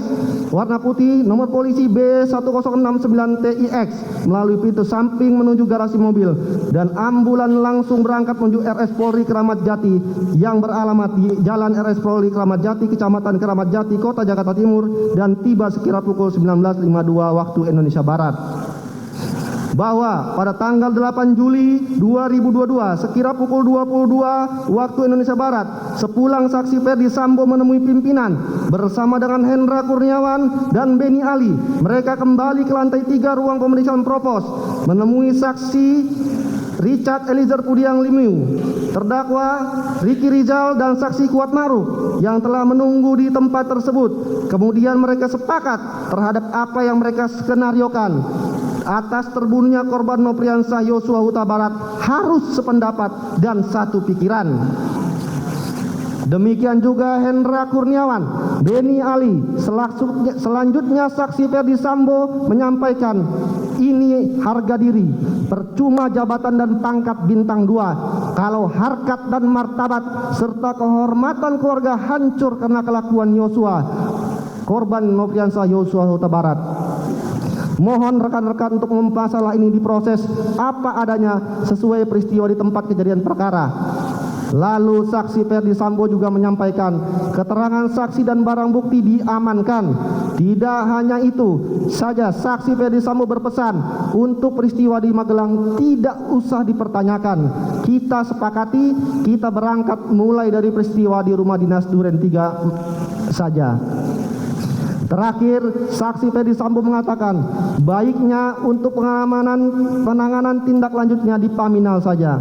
warna putih nomor polisi B1069TIX melalui pintu samping menuju garasi mobil, dan ambulan langsung berangkat menuju RS Polri Kramat Jati yang beralamat di Jalan RS Polri Kramat Jati, Kecamatan Kramat Jati, Kota Jakarta Timur, dan tiba sekira pukul 19.52 waktu Indonesia Barat. Bahwa pada tanggal 8 Juli 2022 sekira pukul 22 waktu Indonesia Barat, sepulang saksi Ferdi Sambo menemui pimpinan bersama dengan Hendra Kurniawan dan Beni Ali, mereka kembali ke lantai 3 ruang pemeriksaan propos, menemui saksi Richard Eliezer Pudiang Lumiu, terdakwa Ricky Rizal, dan saksi Kuat Maruf yang telah menunggu di tempat tersebut. Kemudian mereka sepakat terhadap apa yang mereka skenariokan. Atas terbunuhnya korban Nofriansah Yosua Huta Barat harus sependapat dan satu pikiran. Demikian juga Hendra Kurniawan, Beni Ali. Selanjutnya saksi Ferdi Sambo menyampaikan, ini harga diri, percuma jabatan dan pangkat bintang 2 kalau harkat dan martabat serta kehormatan keluarga hancur karena kelakuan Yosua, korban Nofriansah Yosua Huta Barat. Mohon rekan-rekan untuk masalah ini diproses apa adanya sesuai peristiwa di tempat kejadian perkara. Lalu saksi Ferdi Sambo juga menyampaikan keterangan saksi dan barang bukti diamankan. Tidak hanya itu saja, saksi Ferdi Sambo berpesan untuk peristiwa di Magelang tidak usah dipertanyakan. Kita sepakati, kita berangkat mulai dari peristiwa di rumah dinas Duren 3 saja. Terakhir, saksi Ferdi Sambo mengatakan baiknya untuk penanganan tindak lanjutnya di Paminal saja.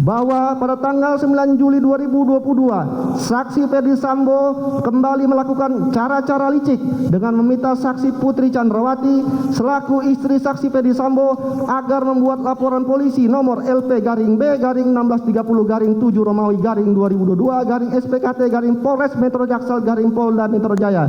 Bahwa pada tanggal 9 Juli 2022, saksi Ferdi Sambo kembali melakukan cara-cara licik dengan meminta saksi Putri Chandrawati selaku istri saksi Ferdi Sambo agar membuat laporan polisi nomor LP-B-1630-7 Romawi _2022 SPKT Polres Metro Jaksel Polda Metro Jaya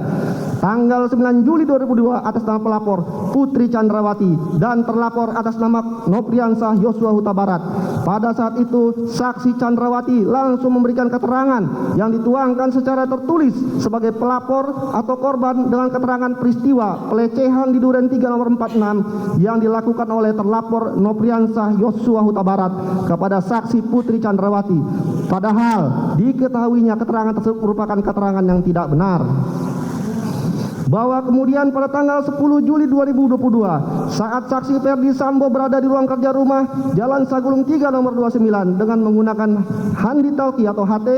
tanggal 9 Juli 2002 atas nama pelapor Putri Chandrawati dan terlapor atas nama Nofriansah Yosua Huta Barat. Pada saat itu saksi Chandrawati langsung memberikan keterangan yang dituangkan secara tertulis sebagai pelapor atau korban dengan keterangan peristiwa pelecehan di Duren 3 nomor 46 yang dilakukan oleh terlapor Nofriansah Yosua Huta Barat kepada saksi Putri Chandrawati. Padahal diketahuinya keterangan tersebut merupakan keterangan yang tidak benar. Bahwa kemudian pada tanggal 10 Juli 2022 saat saksi Ferdi Sambo berada di ruang kerja rumah Jalan Sagulung 3 nomor 29 dengan menggunakan handi talkie atau HT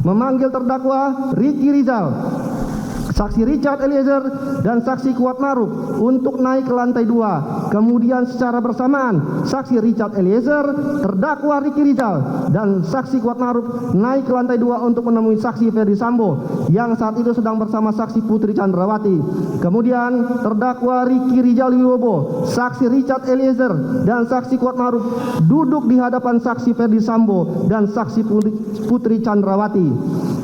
memanggil terdakwa Ricky Rizal, saksi Richard Eliezer, dan saksi Kuat Maruf untuk naik ke lantai 2. Kemudian secara bersamaan saksi Richard Eliezer, terdakwa Ricky Rizal, dan saksi Kuat Maruf naik ke lantai 2 untuk menemui saksi Ferdi Sambo yang saat itu sedang bersama saksi Putri Chandrawati. Kemudian terdakwa Ricky Rizal Wibowo, saksi Richard Eliezer, dan saksi Kuat Maruf duduk di hadapan saksi Ferdi Sambo dan saksi Putri Chandrawati.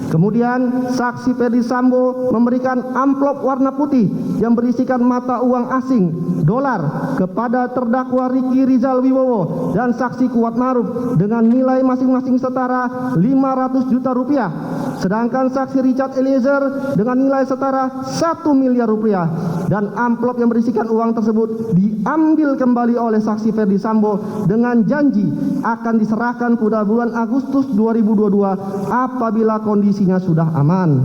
Kemudian saksi Ferdi Sambo memberikan amplop warna putih yang berisikan mata uang asing dolar kepada terdakwa Ricky Rizal Wibowo dan saksi Kuat Maruf dengan nilai masing-masing setara 500 juta rupiah. Sedangkan saksi Richard Eliezer dengan nilai setara 1 miliar rupiah. Dan amplop yang berisikan uang tersebut diambil kembali oleh saksi Ferdi Sambo dengan janji akan diserahkan pada bulan Agustus 2022 apabila kondisinya sudah aman.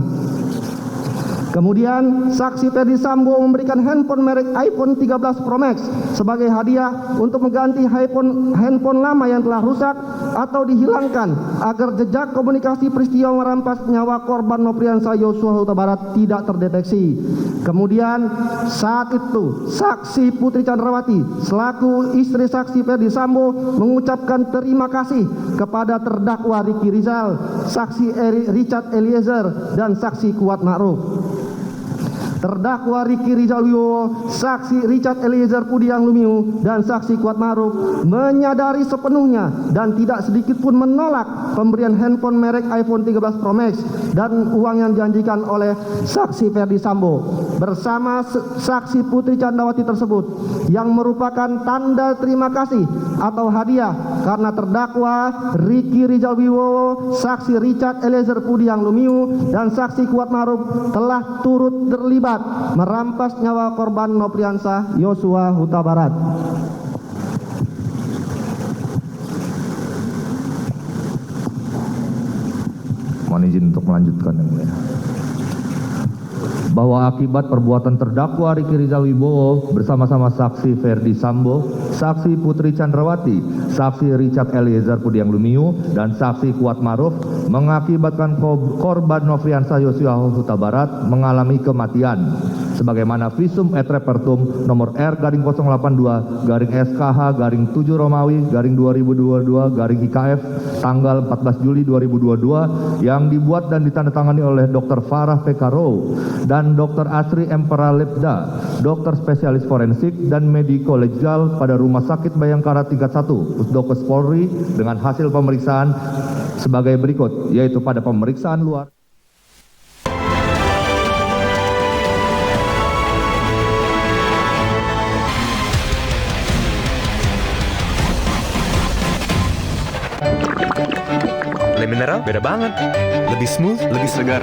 Kemudian saksi Ferdi Sambo memberikan handphone merek iPhone 13 Pro Max sebagai hadiah untuk mengganti handphone lama yang telah rusak atau dihilangkan agar jejak komunikasi peristiwa merampas nyawa korban Nofriansah Yosua Huta Barat tidak terdeteksi. Kemudian saat itu saksi Putri Chandrawati selaku istri saksi Ferdi Sambo mengucapkan terima kasih kepada terdakwa Ricky Rizal, saksi Richard Eliezer, dan saksi Kuat Maruf. terdakwa Ricky Rizal Wibowo, saksi Richard Eliezer Pudiang Lumiu, dan saksi Kuat Ma'ruf menyadari sepenuhnya dan tidak sedikit pun menolak pemberian handphone merek iPhone 13 Pro Max dan uang yang dijanjikan oleh saksi Ferdi Sambo bersama saksi Putri Candrawati tersebut, yang merupakan tanda terima kasih atau hadiah karena terdakwa Ricky Rizal Wibowo, saksi Richard Eliezer Pudiang Lumiu, dan saksi Kuat Ma'ruf telah turut terlibat merampas nyawa korban Nofriansah Yosua Huta Barat. Mohon izin untuk melanjutkan yang mulia. Bahwa akibat perbuatan terdakwa Ricky Rizal Wibowo bersama-sama saksi Ferdi Sambo, saksi Putri Candrawati, saksi Richard Eliezer Pudiang Lumiu, dan saksi Kuat Ma'ruf mengakibatkan korban Nofriansah Yosua Huta Barat mengalami kematian sebagaimana visum et repertum nomor R/082/SKH/7 Romawi /2022/IKF tanggal 14 Juli 2022 yang dibuat dan ditandatangani oleh Dr. Farah PK Row dan Dr. Asri M. Pralebda, dokter spesialis forensik dan mediko legal pada Rumah Sakit Bayangkara tingkat 1 Pusdokes Polri dengan hasil pemeriksaan sebagai berikut, yaitu pada pemeriksaan luar. Le Mineral beda banget, lebih smooth, lebih segar.